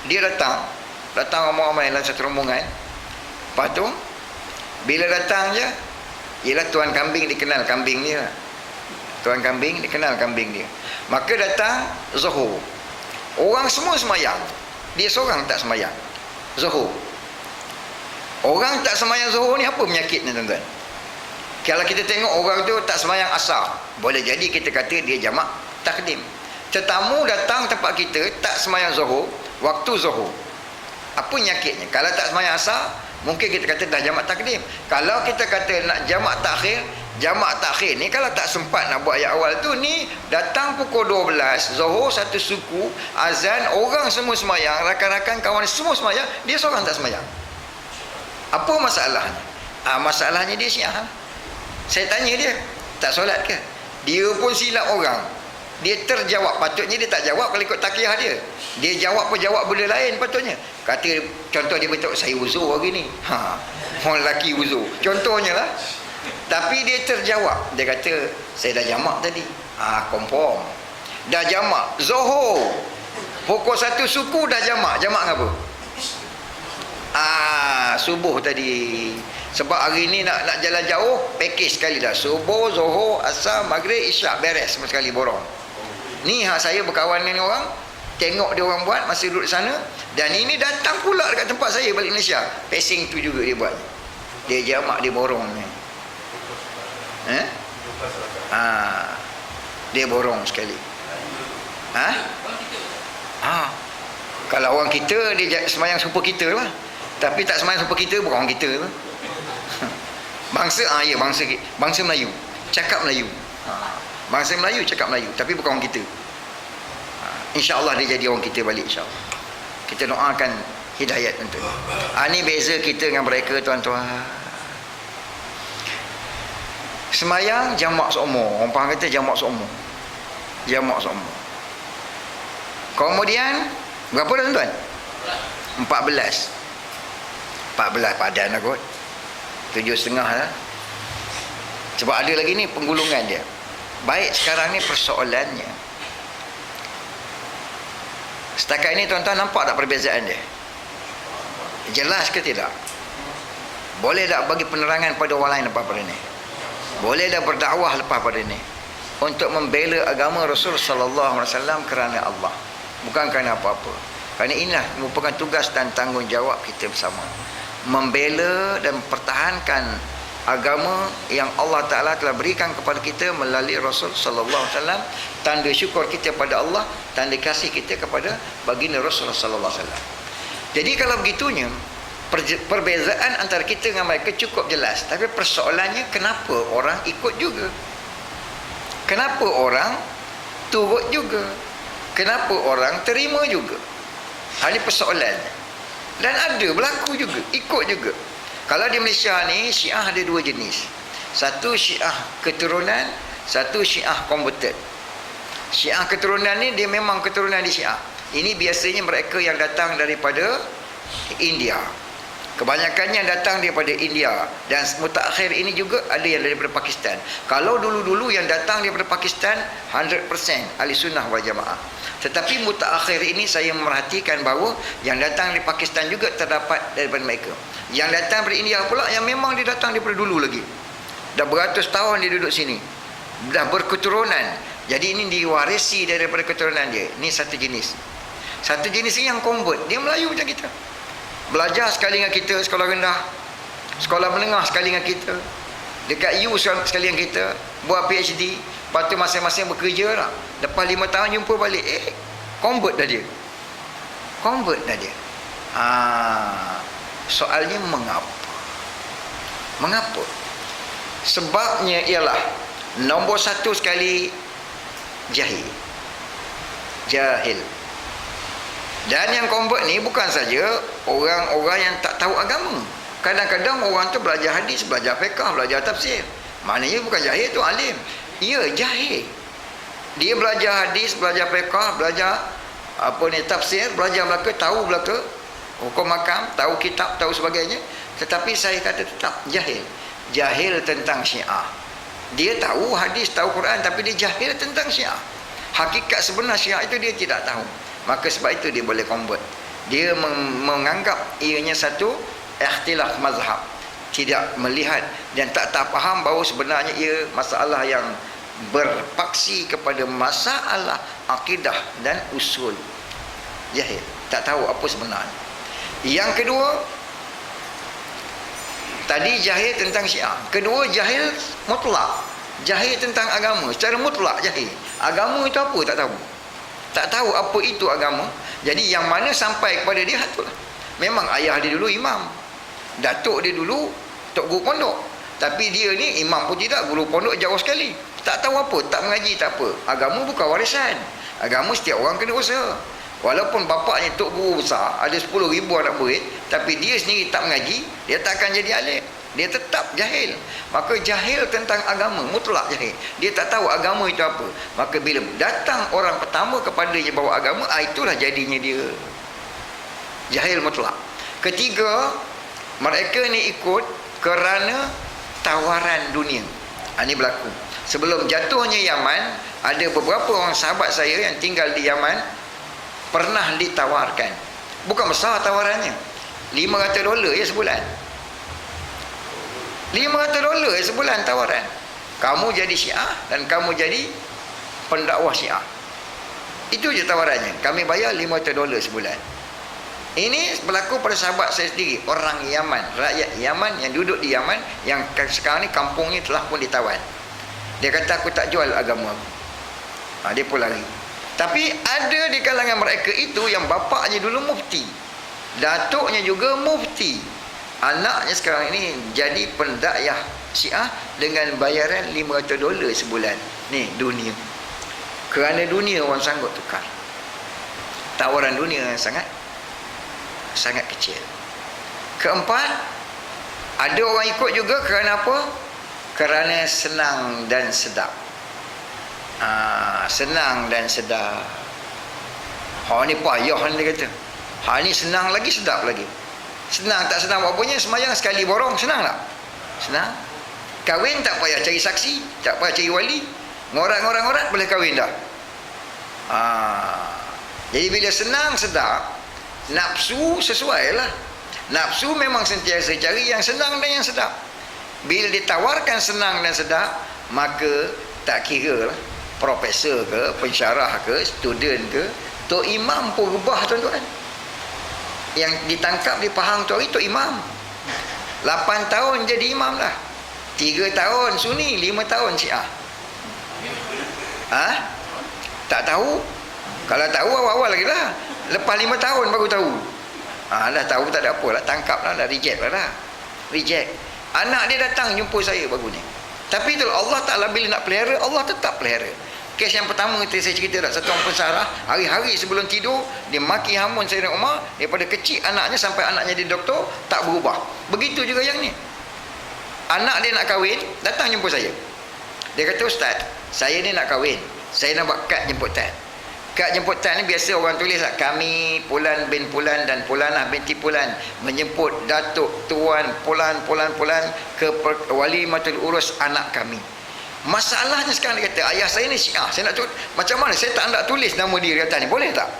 Dia datang ramai-ramai dalam satu rombongan. Lepas tu, bila datang je, ialah tuan kambing dikenal kambing dia. Tuan kambing dikenal kambing dia. Maka datang Zuhur. Orang semua semayang. Dia seorang tak semayang. Zuhur. Orang tak semayang Zuhur ni apa penyakitnya, tuan-tuan? Kalau kita tengok orang tu tak semayang asar, boleh jadi kita kata dia jamak takdim. Tetamu datang tempat kita tak semayang Zuhur, waktu Zuhur. Apa penyakitnya? Kalau tak semayang asar, mungkin kita kata dah jamak takdim. Kalau kita kata nak jamak takhir ni kalau tak sempat nak buat ayat awal tu, ni datang pukul 12 Zuhur, satu suku, azan, orang semua semayang, rakan-rakan kawan semua semayang, dia seorang tak semayang. Apa masalahnya? Masalahnya dia Syiah. Saya tanya dia, tak solat ke? Dia pun silap orang. Dia terjawab, patutnya dia tak jawab kalau ikut takiyah dia. Dia jawab benda lain patutnya. Kata, contoh dia betul, saya uzur hari ni. Orang lelaki uzur. Contohnya lah. Tapi dia terjawab. Dia kata, saya dah jamak tadi. Confirm. Dah jamak. Zuhur. Pukul 1 suku dah jamak. Jamak apa? Subuh tadi. Sebab hari ni nak jalan jauh, package sekali dah. Subuh, Zuhur, Asar, Maghrib, Isyak, beres semua sekali borong. Ni saya berkawan dengan orang, tengok dia orang buat masa duduk sana, dan ini datang pula dekat tempat saya balik Malaysia. Pacing tu juga dia buat. Dia jamak, dia borong ni. Dia borong sekali. Kalau orang kita, dia semayang serupa kita lah. Tapi tak semayang serupa kita, bukan orang kita lah. Bangsa, bangsa Melayu, cakap Melayu. Bangsa Melayu cakap Melayu, tapi bukan orang kita. InsyaAllah dia jadi orang kita balik, insyaAllah. Kita doakan hidayat untuk ni beza kita dengan mereka, tuan-tuan. Semayang jamak seumur. Orang faham kata jamak seumur. Jamak seumur. Kemudian berapa dah, tuan-tuan? 14 padan lah kot. 7,5 lah. Sebab ada lagi ni penggulungan dia. Baik, sekarang ni persoalannya, setakat ini tuan-tuan nampak tak perbezaan dia? Jelas ke tidak? Boleh tak bagi penerangan pada orang lain lepas pada ni? Boleh tak berdakwah lepas pada ni? Untuk membela agama Rasul sallallahu alaihi wasallam kerana Allah, bukan kerana apa-apa. Kerana inilah merupakan tugas dan tanggungjawab kita bersama, membela dan pertahankan agama yang Allah Ta'ala telah berikan kepada kita melalui Rasul sallallahu alaihi wasallam. Tanda syukur kita pada Allah, tanda kasih kita kepada baginda Rasul sallallahu alaihi wasallam. Jadi kalau begitunya, perbezaan antara kita dengan mereka cukup jelas. Tapi persoalannya, kenapa orang ikut juga? Kenapa orang turut juga? Kenapa orang terima juga? Hal ini persoalannya. Dan ada berlaku juga, ikut juga. Kalau di Malaysia ni, Syiah ada dua jenis. Satu Syiah keturunan, satu Syiah converted. Syiah keturunan ni dia memang keturunan di Syiah. Ini biasanya mereka yang datang daripada India. Kebanyakannya datang daripada India. Dan mutakhir ini juga ada yang daripada Pakistan. Kalau dulu-dulu yang datang daripada Pakistan 100% ahli sunnah wal jamaah. Tetapi mutakhir ini saya memerhatikan bahawa yang datang dari Pakistan juga terdapat daripada mereka. Yang datang dari India pula yang memang dia datang daripada dulu lagi. Dah beratus tahun dia duduk sini. Dah berketurunan. Jadi ini diwarisi daripada keturunan dia. Ini satu jenis. Satu jenis ini yang convert. Dia Melayu macam kita. Belajar sekali dengan kita sekolah rendah, sekolah menengah sekali dengan kita, dekat U sekali dengan kita, buat PhD. Lepas tu masing-masing bekerja lah. Lepas 5 tahun jumpa balik, convert dah dia. Convert dah dia. Soalnya mengapa? Mengapa? Sebabnya ialah nombor satu sekali, jahil. Dan yang convert ni bukan saja orang-orang yang tak tahu agama. Kadang-kadang orang tu belajar hadis, belajar fiqh, belajar tafsir. Maknanya bukan jahil tu alim. Ya, jahil. Dia belajar hadis, belajar fiqh, belajar tafsir, belajar belaka, tahu belaka, hukum makam, tahu kitab, tahu sebagainya. Tetapi saya kata tetap jahil. jahil tentang Syiah. Dia tahu hadis, tahu Quran, tapi dia jahil tentang Syiah. Hakikat sebenar Syiah itu dia tidak tahu. Maka sebab itu dia boleh convert. Dia menganggap ianya satu ikhtilaf mazhab, tidak melihat dan tak faham bahawa sebenarnya ia masalah yang berpaksi kepada masalah akidah dan usul. Jahil, tak tahu apa sebenarnya. Yang kedua, tadi jahil tentang Syiah. Kedua, jahil mutlak, jahil tentang agama secara mutlak. Jahil agama itu apa tak tahu, tak tahu apa itu agama. Jadi yang mana sampai kepada dia itulah. Memang ayah dia dulu imam, datuk dia dulu tok guru pondok, tapi dia ni imam pun tidak, guru pondok jauh sekali. Tak tahu apa, tak mengaji, tak apa. Agama bukan warisan. Agama setiap orang kena usaha. Walaupun bapaknya tok guru besar, ada 10,000 anak murid, tapi dia sendiri tak mengaji, dia tak akan jadi alim. Dia tetap jahil. Maka jahil tentang agama, mutlak jahil. Dia tak tahu agama itu apa. Maka bila datang orang pertama kepadanya bawa agama, itulah jadinya dia jahil mutlak. Ketiga, mereka ni ikut kerana tawaran dunia. Ini berlaku. Sebelum jatuhnya Yaman, ada beberapa orang sahabat saya yang tinggal di Yaman pernah ditawarkan. Bukan besar tawarannya, $500 ya sebulan. $500 ya sebulan tawaran. Kamu jadi Syiah dan kamu jadi pendakwah Syiah. Itu je tawarannya. Kami bayar $500 sebulan. Ini berlaku pada sahabat saya sendiri, orang Yaman, rakyat Yaman yang duduk di Yaman, yang sekarang ni kampung ni telah pun ditawan. Dia kata, aku tak jual agama aku. Dia pun lari. Tapi ada di kalangan mereka itu yang bapaknya dulu mufti, datuknya juga mufti, anaknya sekarang ini jadi pendakwah Syiah dengan bayaran $500 sebulan. Ni dunia. Kerana dunia orang sanggup tukar. Tawaran dunia sangat kecil. Keempat, ada orang ikut juga kerana apa? Kerana senang dan sedap. Senang dan sedap. Ni payah dia kata. Ni senang lagi, sedap lagi. Senang tak senang apanya, semayang sekali borong, senang tak? Senang. Kahwin tak payah cari saksi, tak payah cari wali, ngorat-ngorat boleh kahwin dah. Jadi bila senang sedap, nafsu sesuai lah. Nafsu memang sentiasa cari yang senang dan yang sedap. Bila ditawarkan senang dan sedap, maka tak kira lah profesor ke, pensyarah ke, student ke, Tok Imam pun rebah tuan-tuan. Yang ditangkap di Pahang tu hari Tok Imam 8 tahun jadi imam lah. 3 tahun Sunni, 5 tahun Syiah. Tak tahu. Kalau tahu awal-awal lagi lah. Lepas 5 tahun baru tahu. Dah tahu tak ada apa lah, tangkap lah, dah reject lah dah. Reject. Anak dia datang jumpa saya baru ni. Tapi itulah Allah Ta'ala bila nak pelihara, Allah tetap pelihara. Kes yang pertama tadi saya cerita tak, satu orang pensarah, hari-hari sebelum tidur dia maki hamun Sayyidina Umar, daripada kecil anaknya sampai anaknya jadi doktor, tak berubah. Begitu juga yang ni. Anak dia nak kahwin, datang jumpa saya. Dia kata, Ustaz, saya ni nak kahwin, saya nak buat kad jemputan. Kad jemputan ni biasa orang tulis lah, kami Pulan bin Pulan dan Pulanah binti Pulan menjemput Datuk Tuan Pulan ke walimatul urus anak kami. Masalahnya sekarang dia kata, ayah saya ni Syiah, saya nak macam mana saya tak nak tulis nama dia di atas ni, boleh tak?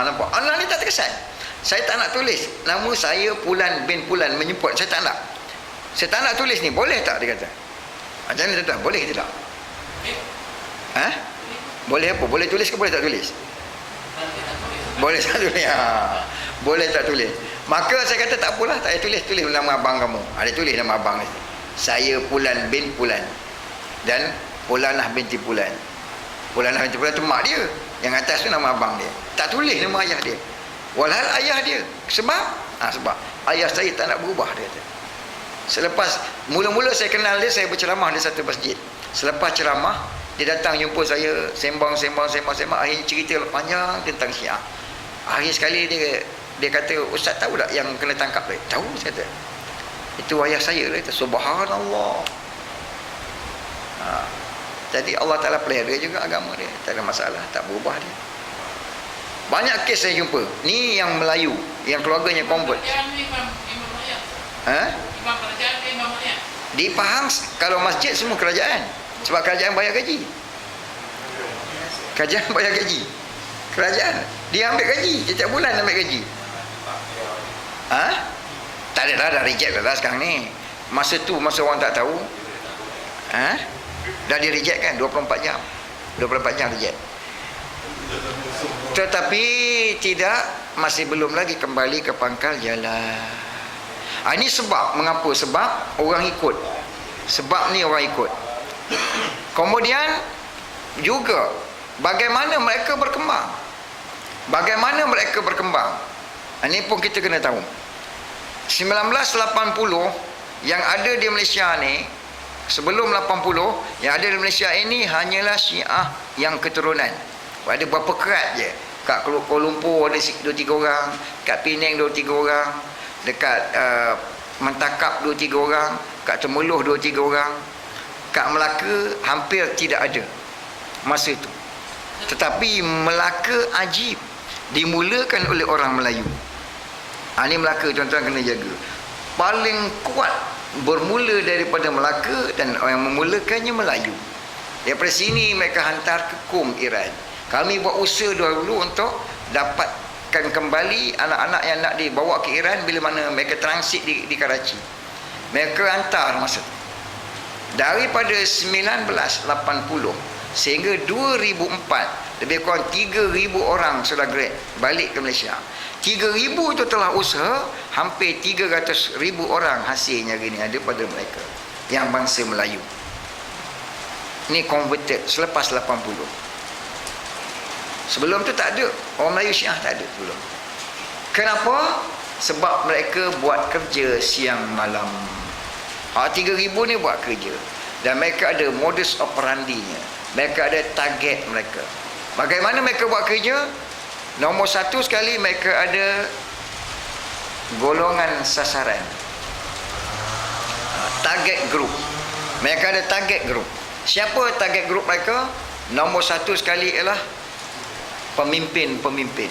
Nampak? Anak ni tak terkesan. Saya tak nak tulis nama saya Pulan bin Pulan menjemput, saya tak nak. Saya tak nak tulis ni, boleh tak? Dia kata. Macam ni tuan-tuan, boleh ke tidak? Boleh apa? Boleh tulis ke boleh tak tulis? Boleh tak tulis? Boleh tak tulis? Maka saya kata tak apalah, tak payah tulis nama abang kamu. Dia tulis nama abang ni. Saya Pulan bin Pulan dan Pulanah binti Pulan. Pulanah binti Pulan tu mak dia, yang atas tu nama abang dia. Tak tulis nama ayah dia. Walhal ayah dia. Sebab sebab ayah saya tak nak berubah, dia kata. Selepas mula-mula saya kenal dia, saya berceramah di satu masjid. Selepas ceramah, dia datang jumpa saya, sembang, akhirnya cerita panjang tentang Syiah. Akhir sekali dia kata, Ustaz tahu tak yang kena tangkap dia? Tahu, saya kata. Itu ayah saya, dia kata. Subhanallah. Jadi Allah Ta'ala pelihara juga agama dia, tak ada masalah, tak berubah dia. Banyak kes saya jumpa. Ni yang Melayu, yang keluarganya convert. Imam Imam Imam Imam Di Pahang kalau masjid semua kerajaan. Sebab kerajaan bayar gaji. Kerajaan bayar gaji. Kerajaan dia ambil gaji, setiap bulan ambil gaji. Tak ada dah reject dah sekarang ni. Masa tu masa orang tak tahu. Dah di reject kan 24 jam. 24 jam reject. Tetapi tidak, masih belum lagi kembali ke pangkal jalan. Ini sebab mengapa? Sebab orang ikut. Sebab ni orang ikut. Kemudian juga bagaimana mereka berkembang. Bagaimana mereka berkembang. Ini pun kita kena tahu. 1980 yang ada di Malaysia ni, sebelum 80 yang ada di Malaysia ini hanyalah Syiah yang keturunan. Ada berapa kerat je. Kat Kuala Lumpur ada 2-3 orang, kat Penang 2-3 orang, dekat Mentakap 2-3 orang, kat Temeloh 2-3 orang, kat Melaka hampir tidak ada masa itu. Tetapi Melaka ajib dimulakan oleh orang Melayu. Ini Melaka tuan-tuan kena jaga. Paling kuat bermula daripada Melaka, dan yang memulakannya Melayu. Daripada sini mereka hantar ke KUM Iran. Kami buat usaha dulu untuk dapatkan kembali anak-anak yang nak dibawa ke Iran bila mana mereka transit di Karachi. Mereka hantar masa tu. Daripada 1980 sehingga 2004, lebih kurang 3,000 orang sudah grad balik ke Malaysia. 3,000 itu telah usaha, hampir 300,000 orang hasilnya hari ini ada pada mereka yang bangsa Melayu. Ini converted selepas 80. Sebelum tu tak ada. Orang Melayu Syiah tak ada sebelum. Kenapa? Sebab mereka buat kerja siang malam. 3,000 ni buat kerja. Dan mereka ada modus operandinya. Mereka ada target mereka. Bagaimana mereka buat kerja? Nombor satu sekali, mereka ada golongan sasaran. Target group. Mereka ada target group. Siapa target group mereka? Nombor satu sekali ialah pemimpin-pemimpin.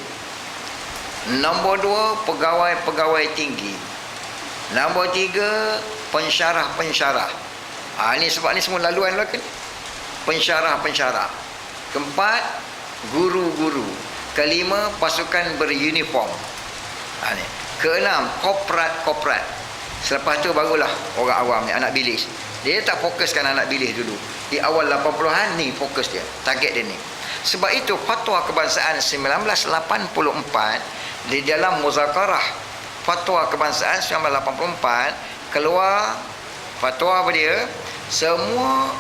Nombor dua, pegawai-pegawai tinggi. Nombor tiga, pensyarah-pensyarah. Ini sebab ni semua laluan lah kan. Pensyarah-pensyarah. Keempat, guru-guru. Kelima, pasukan beruniform. Ni. Keenam, korporat. Selepas tu barulah orang awam ni, anak bilis. Dia tak fokuskan anak bilis dulu. Di awal 80-an ni fokus dia. Target dia ni. Sebab itu fatwa kebangsaan 1984 di dalam muzakarah fatwa kebangsaan 1984 keluar fatwa apa dia? Semua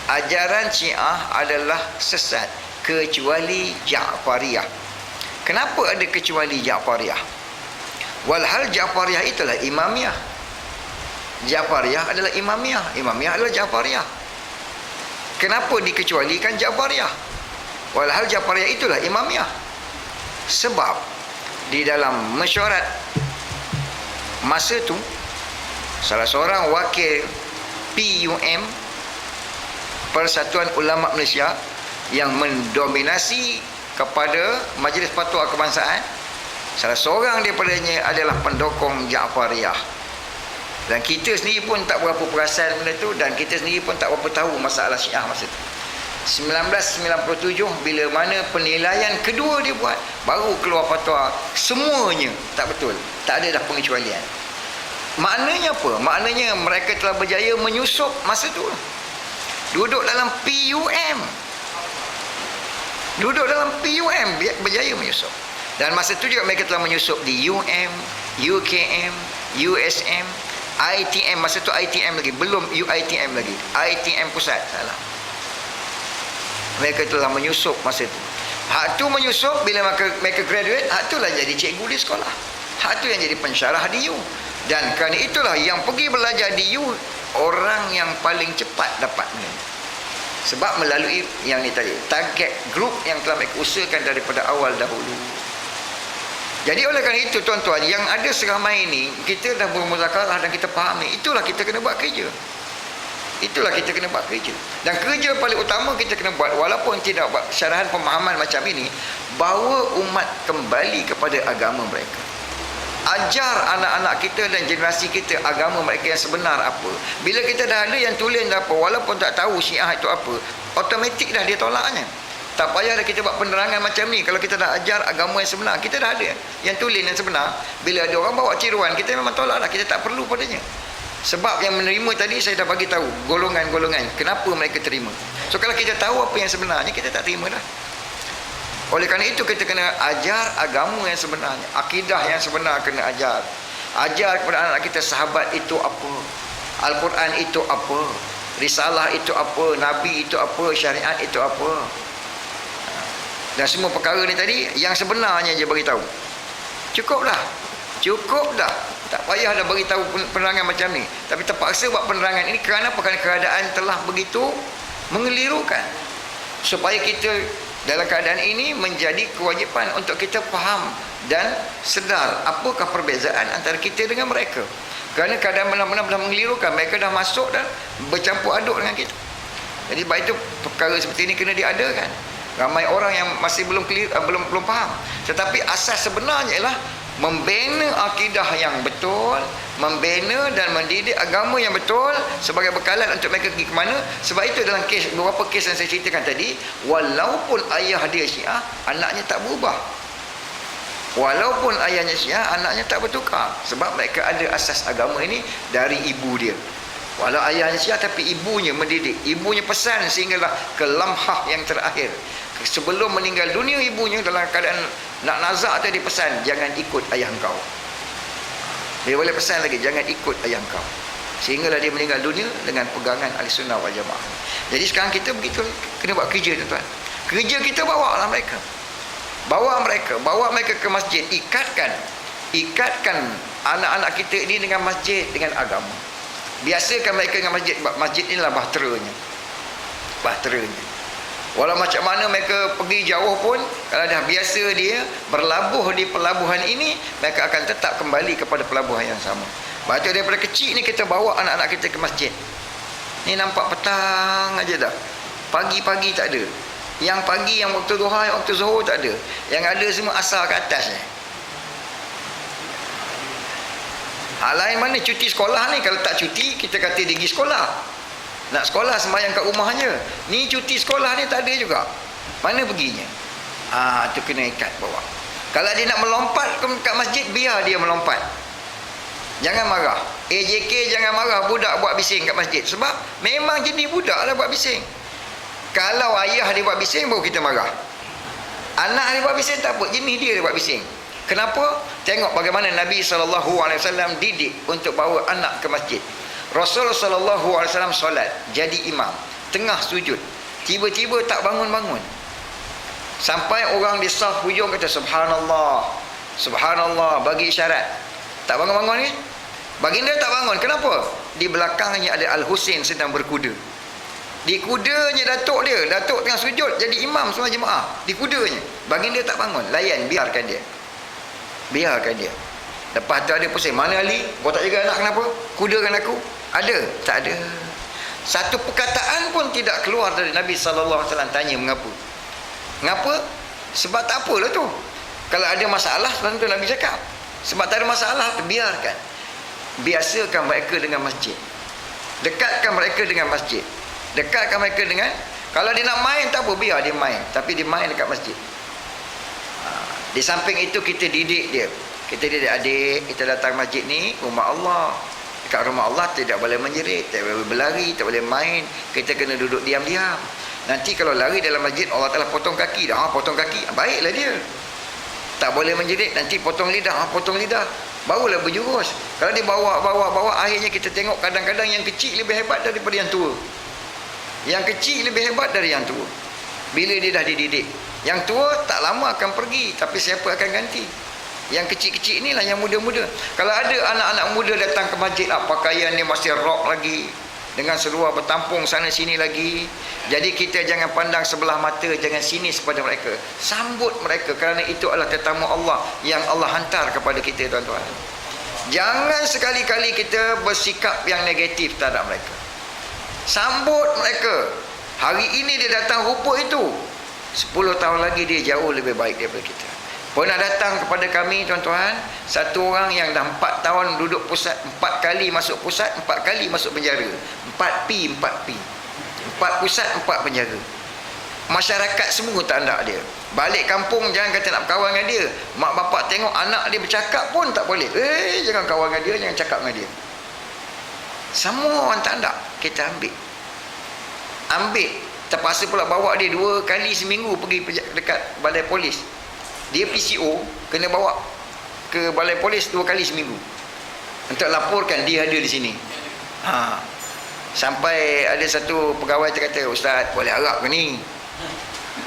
ajaran Syiah adalah sesat kecuali Ja'fariyah. Kenapa ada kecuali Ja'fariyah? Walhal Ja'fariyah itulah Imamiyah. Ja'fariyah adalah Imamiyah. Imamiyah adalah Ja'fariyah. Kenapa dikecualikan Ja'fariyah? Walhal Ja'fariyah itulah Imamiyah. Sebab di dalam mesyuarat masa tu, salah seorang wakil PUM, Persatuan Ulama Malaysia, yang mendominasi kepada Majlis Fatwa Kebangsaan, salah seorang daripadanya adalah pendukung Ja'fariyah. Dan kita sendiri pun tak berapa perasan benda tu, dan kita sendiri pun tak berapa tahu masalah Syiah masa tu. 1997 bila mana penilaian kedua dia buat, baru keluar fatwa semuanya tak betul, tak ada dah pengecualian. Maknanya apa? Maknanya mereka telah berjaya menyusup masa tu. Duduk dalam PUM. Duduk dalam PUM berjaya menyusup. Dan masa tu juga mereka telah menyusup di UM, UKM, USM, ITM. Masa tu ITM lagi, belum UITM lagi. ITM pusat, salah. Mereka telah menyusup masa tu. Hak tu menyusup bila mereka graduate, hak tu lah jadi cikgu di sekolah. Hak tu yang jadi pensyarah di U. Dan kerana itulah yang pergi belajar di U orang yang paling cepat dapat ni. Sebab melalui yang ni tadi, target group yang telah mereka usahakan daripada awal dahulu. Jadi oleh kerana itu tuan-tuan, yang ada seramai ini, kita dah bermuzakarah dan kita faham ni, itulah kita kena buat kerja. Itulah kita kena buat kerja. Dan kerja paling utama kita kena buat, walaupun tidak buat syarahan pemahaman macam ini, bawa umat kembali kepada agama mereka. Ajar anak-anak kita dan generasi kita agama mereka yang sebenar apa. Bila kita dah ada yang tulen dah apa, walaupun tak tahu Syiah itu apa, automatik dah dia tolaknya. Tak payah dah kita buat penerangan macam ni. Kalau kita dah ajar agama yang sebenar, kita dah ada yang tulen yang sebenar. Bila ada orang bawa tiruan, kita memang tolak dah, kita tak perlu padanya. Sebab yang menerima tadi saya dah bagi tahu golongan-golongan kenapa mereka terima. So kalau kita tahu apa yang sebenarnya, kita tak terima dah. Oleh kerana itu kita kena ajar agama yang sebenarnya, akidah yang sebenar kena ajar. Ajar kepada anak kita sahabat itu apa, Al-Quran itu apa, risalah itu apa, Nabi itu apa, syariat itu apa. Dan semua perkara ni tadi yang sebenarnya je bagi tahu. Cukup dah. Tak payah dah bagi tahu penerangan macam ni. Tapi terpaksa buat penerangan ini kerana apa? Kerana keadaan telah begitu mengelirukan. Supaya kita dalam keadaan ini menjadi kewajipan untuk kita faham dan sedar apakah perbezaan antara kita dengan mereka. Kerana keadaan benar-benar mengelirukan, mereka dah masuk dan bercampur aduk dengan kita. Jadi sebab itu perkara seperti ini kena diadakan. Ramai orang yang masih belum faham. Tetapi asas sebenarnya ialah membina akidah yang betul, membina dan mendidik agama yang betul sebagai bekalan untuk mereka pergi ke mana. Sebab itu dalam beberapa kes yang saya ceritakan tadi, walaupun ayah dia Syiah, anaknya tak berubah. Walaupun ayahnya Syiah, anaknya tak bertukar. Sebab mereka ada asas agama ini dari ibu dia. Walau ayahnya Syiah, tapi ibunya mendidik, ibunya pesan sehinggalah ke lamhah yang terakhir. Sebelum meninggal dunia ibunya dalam keadaan nak nazak tadi pesan, jangan ikut ayah engkau. Dia boleh pesan lagi, jangan ikut ayah engkau. Sehinggalah dia meninggal dunia dengan pegangan Ahlussunnah wal Jamaah. Jadi sekarang kita begitu kena buat kerja, tuan-tuan. Kerja kita bawa lah mereka. Bawa mereka ke masjid, ikatkan anak-anak kita ini dengan masjid, dengan agama. Biasakan mereka dengan masjid. Masjid inilah bahteranya. Walau macam mana mereka pergi jauh pun, kalau dah biasa dia berlabuh di pelabuhan ini, mereka akan tetap kembali kepada pelabuhan yang sama. Sebab tu daripada kecil ni kita bawa anak-anak kita ke masjid. Ni nampak petang aja dah. Pagi-pagi tak ada. Yang pagi, yang waktu duha, yang waktu zuhur tak ada. Yang ada semua asar ke atas ni. Hal lain mana cuti sekolah ni? Kalau tak cuti, kita kata dia pergi sekolah. Nak sekolah sembahyang kat rumahnya. Ni cuti sekolah ni tak ada juga. Mana perginya? Tu kena ikat bawa. Kalau dia nak melompat kat masjid, biar dia melompat. Jangan marah. AJK jangan marah budak buat bising kat masjid. Sebab memang jenis budak lah buat bising. Kalau ayah dia buat bising, baru kita marah. Anak dia buat bising tak apa, jenis dia buat bising. Kenapa? Tengok bagaimana Nabi SAW didik untuk bawa anak ke masjid. Rasulullah SAW solat, jadi imam, tengah sujud, tiba-tiba tak bangun-bangun. Sampai orang di saf hujung kata Subhanallah, Subhanallah, bagi isyarat. Tak bangun-bangun ni? Baginda tak bangun. Kenapa? Di belakangnya ada Al-Husain sedang berkuda. Di kudanya datuk dia, datuk tengah sujud, jadi imam semua jemaah. Di kudanya. Baginda tak bangun, layan, biarkan dia. Lepas tu ada pusing, mana Ali? Kau tak jaga anak kenapa? Kudakan aku. Ada? Tak ada. Satu perkataan pun tidak keluar dari Nabi SAW. Tanya mengapa? Mengapa? Sebab tak apalah tu. Kalau ada masalah, tentu Nabi cakap. Sebab tak ada masalah, biarkan. Biasakan mereka dengan masjid. Dekatkan mereka dengan masjid. Dekatkan mereka dengan, kalau dia nak main tak apa, biar dia main. Tapi dia main dekat masjid. Di samping itu kita didik dia. Kita didik adik, kita datang masjid ni, rumah Allah. Dekat rumah Allah tidak boleh menjerit, tak boleh berlari, tak boleh main. Kita kena duduk diam-diam. Nanti kalau lari dalam masjid, Allah Ta'ala potong kaki dah. Potong kaki, baiklah dia. Tak boleh menjerit, nanti potong lidah. Potong lidah, barulah berjurus. Kalau dia bawa, akhirnya kita tengok kadang-kadang yang kecil lebih hebat daripada yang tua. Yang kecil lebih hebat dari yang tua. Bila dia dah dididik. Yang tua tak lama akan pergi, tapi siapa akan ganti? Yang kecil-kecil inilah yang muda-muda. Kalau ada anak-anak muda datang ke masjid, pakaian dia masih rock lagi, dengan seluar bertampung sana sini lagi. Jadi kita jangan pandang sebelah mata, jangan sinis pada mereka. Sambut mereka, kerana itu adalah tetamu Allah yang Allah hantar kepada kita, tuan-tuan. Jangan sekali-kali kita bersikap yang negatif terhadap mereka. Sambut mereka. Hari ini dia datang rupa itu, 10 tahun lagi dia jauh lebih baik daripada kita. Pernah datang kepada kami tuan-tuan, satu orang yang dah 4 tahun duduk pusat, 4 kali masuk pusat, 4 kali masuk penjara. 4P. 4 pusat, 4 penjara. Masyarakat semua tak nak dia. Balik kampung jangan kata nak berkawan dengan dia. Mak bapak tengok anak dia bercakap pun tak boleh. Jangan kawan dengan dia, jangan cakap dengan dia. Semua orang tak nak, kita ambil. Terpaksa pula bawa dia 2 kali seminggu pergi dekat balai polis. Dia PCO, kena bawa ke balai polis 2 kali seminggu untuk laporkan dia ada di sini. Sampai ada satu pegawai terkata, "Ustaz, boleh harap ke ni?"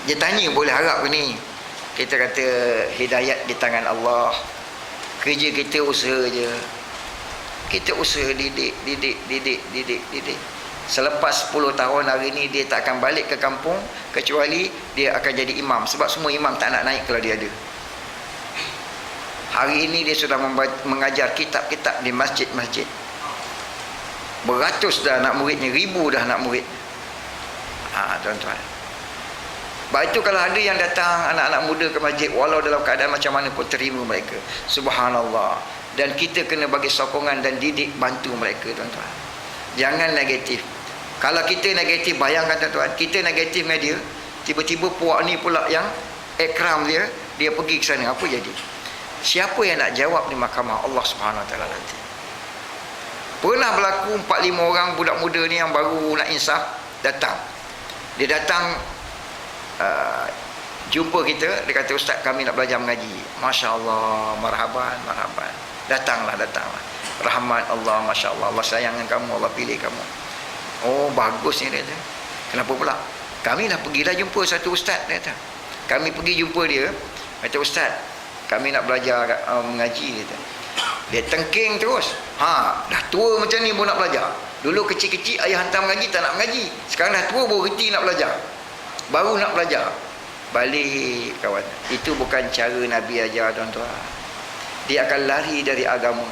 Dia tanya, "Boleh harap ke ni?" Kita kata, hidayat di tangan Allah. Kerja kita usaha je. Kita usaha didik. Selepas 10 tahun hari ni dia tak akan balik ke kampung kecuali dia akan jadi imam. Sebab semua imam tak nak naik kalau dia ada. Hari ini dia sudah mengajar kitab-kitab di masjid-masjid. Beratus dah nak muridnya, 1000 dah nak murid. Tuan-tuan. Sebab itu kalau ada yang datang anak-anak muda ke masjid, walau dalam keadaan macam mana pun, terima mereka. Subhanallah. Dan kita kena bagi sokongan dan didik, bantu mereka tuan-tuan. Jangan negatif. Kalau kita negatif, bayangkan tuan-tuan, kita negatif dengan dia, tiba-tiba puak ni pula yang ikram dia pergi ke sana, apa jadi? Siapa yang nak jawab di mahkamah Allah Subhanahu Wa Taala nanti? Pernah berlaku 4-5 orang budak muda ni yang baru nak insaf datang. Dia datang jumpa kita, dia kata, "Ustaz, kami nak belajar mengaji." Masya-Allah, marhaban. Datanglah. Rahmat Allah, Masya Allah, Allah sayangkan kamu, Allah pilih kamu. Oh, bagus ni, dia kata. Kenapa pula? Kami dah pergi jumpa satu ustaz, dia kata. Kami pergi jumpa dia, kata, "Ustaz, kami nak belajar mengaji," dia kata. Dia tengking terus. Dah tua macam ni pun nak belajar. Dulu kecil-kecil ayah hantar mengaji, tak nak mengaji. Sekarang dah tua baru reti nak belajar. Baru nak belajar. Balik kawan. Itu bukan cara Nabi ajar tuan-tuan. Dia akan lari dari agama.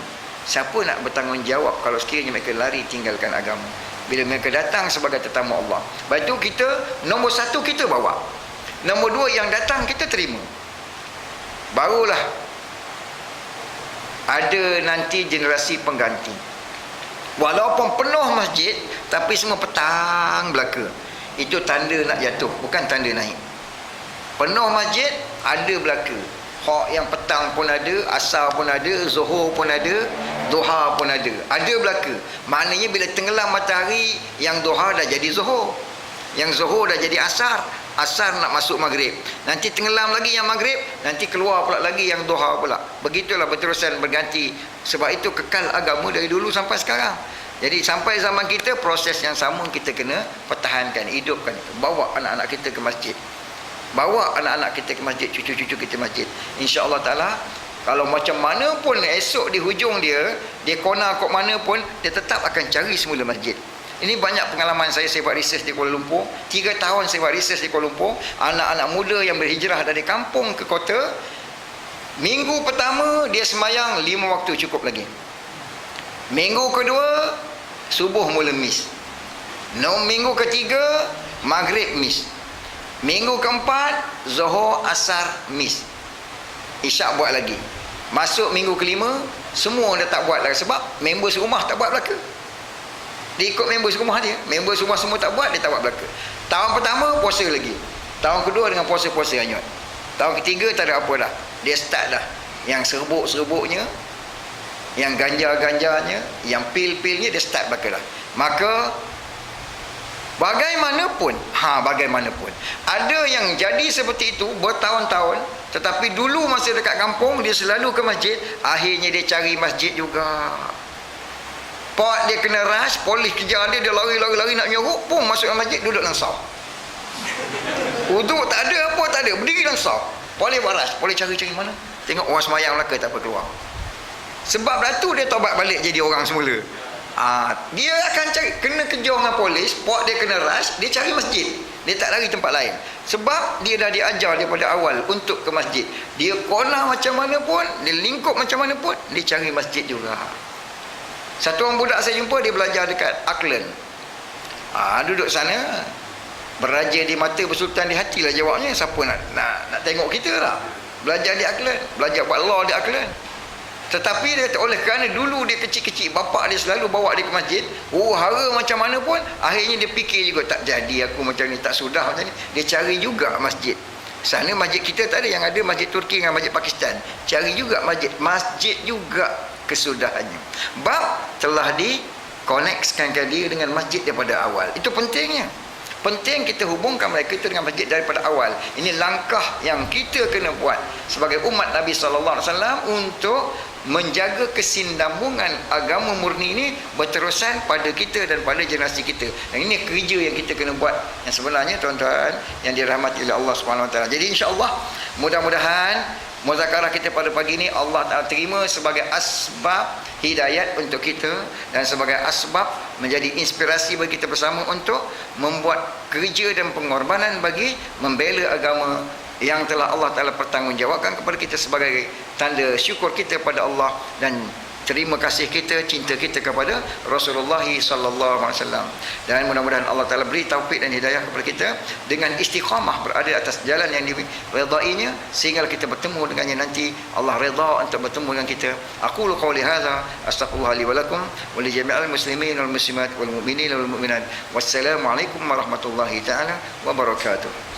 Siapa nak bertanggungjawab kalau sekiranya mereka lari tinggalkan agama? Bila mereka datang sebagai tetamu Allah. Lepas itu kita, nombor 1 kita bawa. Nombor 2 yang datang kita terima. Barulah ada nanti generasi pengganti. Walaupun penuh masjid, tapi semua petang belaka. Itu tanda nak jatuh, bukan tanda naik. Penuh masjid, ada belaka. Hak yang petang pun ada, asar pun ada, zuhur pun ada, duha pun ada. Ada belaka. Maknanya bila tenggelam matahari, yang duha dah jadi zuhur. Yang zuhur dah jadi asar. Asar nak masuk maghrib. Nanti tenggelam lagi yang maghrib, nanti keluar pula lagi yang duha pula. Begitulah berterusan berganti. Sebab itu kekal agama dari dulu sampai sekarang. Jadi sampai zaman kita, proses yang sama kita kena pertahankan, hidupkan. Bawa anak-anak kita ke masjid. Bawa anak-anak kita ke masjid, cucu-cucu kita masjid. InsyaAllah ta'ala, kalau macam mana pun esok di hujung dia kona kok mana pun, dia tetap akan cari semula masjid. Ini banyak pengalaman saya buat research di Kuala Lumpur. 3 tahun saya buat research di Kuala Lumpur. Anak-anak muda yang berhijrah dari kampung ke kota, minggu pertama dia semayang 5 waktu cukup lagi. Minggu kedua, subuh mula miss. Minggu ketiga, maghrib miss. Minggu keempat, zuhur asar miss. Isyak buat lagi. Masuk minggu kelima, semua dah tak buat lagi. Sebab member serumah tak buat belaka. Dia ikut member serumah dia. Member serumah semua tak buat, dia tak buat belaka. Tahun pertama, puasa lagi. Tahun kedua dengan puasa-puasa hanyut. Tahun ketiga tak ada apa dah. Dia start dah. Yang serbuk-serbuknya, yang ganja-ganjanya, yang pil-pilnya, dia start belaka dah. Maka bagaimanapun, ada yang jadi seperti itu bertahun-tahun, tetapi dulu masa dekat kampung dia selalu ke masjid, akhirnya dia cari masjid juga. Pak dia kena rush, polis kejar dia, dia lari nak nyuruk, pun masuk ke masjid, duduk dalam saf. Uduk tak ada, apa tak ada, berdiri dalam saf. Polis rush, polis cari mana? Tengok orang semayang Melaka tak apa keluar. Sebab dah tu dia taubat balik jadi orang semula. Dia akan cari, kena kejar dengan polis, pak dia kena rush, dia cari masjid. Dia tak lari tempat lain. Sebab dia dah diajar daripada awal untuk ke masjid. Dia kona macam mana pun, dia lingkup macam mana pun, dia cari masjid juga. Satu orang budak saya jumpa, dia belajar dekat Auckland. Duduk sana, beraja di mata, bersultan di hati lah jawabnya. Siapa nak tengok kita lah. Belajar di Auckland, belajar buat law di Auckland. Tetapi dia oleh kerana dulu dia kecil-kecil, bapa dia selalu bawa dia ke masjid, hara macam mana pun, akhirnya dia fikir juga, tak jadi aku macam ni, tak sudah macam ni. Dia cari juga masjid. Sana masjid kita tak ada, yang ada masjid Turki dengan masjid Pakistan. Cari juga masjid juga kesudahannya. Bab telah dikonekskan dia dengan masjid daripada awal. Itu pentingnya. Penting kita hubungkan mereka itu dengan masjid daripada awal. Ini langkah yang kita kena buat sebagai umat Nabi SAW untuk menjaga kesinambungan agama murni ini berterusan pada kita dan pada generasi kita. Dan ini kerja yang kita kena buat, yang sebenarnya tuan-tuan yang dirahmati oleh Allah SWT. Jadi insya-Allah mudah-mudahan muzakarah kita pada pagi ini Allah Ta'ala terima sebagai asbab hidayat untuk kita dan sebagai asbab menjadi inspirasi bagi kita bersama untuk membuat kerja dan pengorbanan bagi membela agama yang telah Allah Ta'ala pertanggungjawabkan kepada kita sebagai tanda syukur kita pada Allah dan terima kasih kita, cinta kita kepada Rasulullah sallallahu alaihi wasallam. Dan mudah-mudahan Allah Taala beri taufik dan hidayah kepada kita dengan istiqamah berada atas jalan yang diridainya sehingga kita bertemu dengannya nanti. Allah redha untuk bertemu dengan kita. Aqulu qawli hadza astaghfirullah li wa lakum wa li jami'il muslimin wal muslimat wal mu'minin wal mu'minat. Wassalamu alaikum warahmatullahi taala wabarakatuh.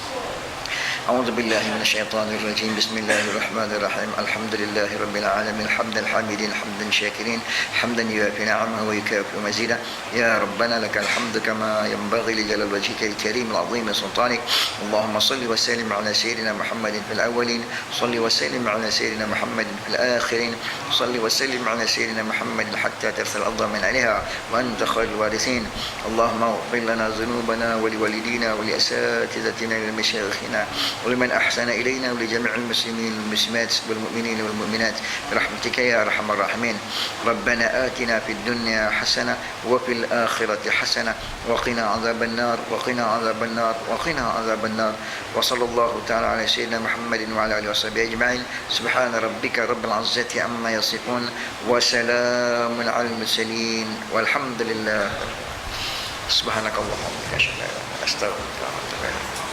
أعوذ بالله من الشيطان الرجيم بسم الله الرحمن الرحيم الحمد لله رب العالمين حمدا حامدين حمدا شاكرين حمدا يوافي نعمه ويكافئ مزيدا يا ربنا لك الحمد كما ينبغي لجلال وجهك الكريم العظيم سلطانك اللهم صل وسلم على سيدنا محمد في الأولين صل وسلم على سيدنا محمد في الآخرين صل وسلم على سيدنا محمد حتى ترسل الأرض من عليها وأنت خير الوارثين اللهم اغفر لنا ذنوبنا ولوالدينا ولأساتذتنا ولمشايخنا ولمن أحسن إلينا ولجميع المسلمين والمسلمات والمؤمنين والمؤمنات برحمتك يا أرحم الراحمين ربنا آتنا في الدنيا حسنة وفي الآخرة حسنة وقنا عذاب النار وقنا عذاب النار وقنا عذاب النار وصلى الله تعالى على سيدنا محمد وعلى آله وصحبه أجمعين سبحان ربك رب العزة عما يصفون وسلام على المرسلين والحمد لله سبحانك اللهم وبحمدك أشهد أن لا إله إلا أنت أستغفرك وأتوب إليك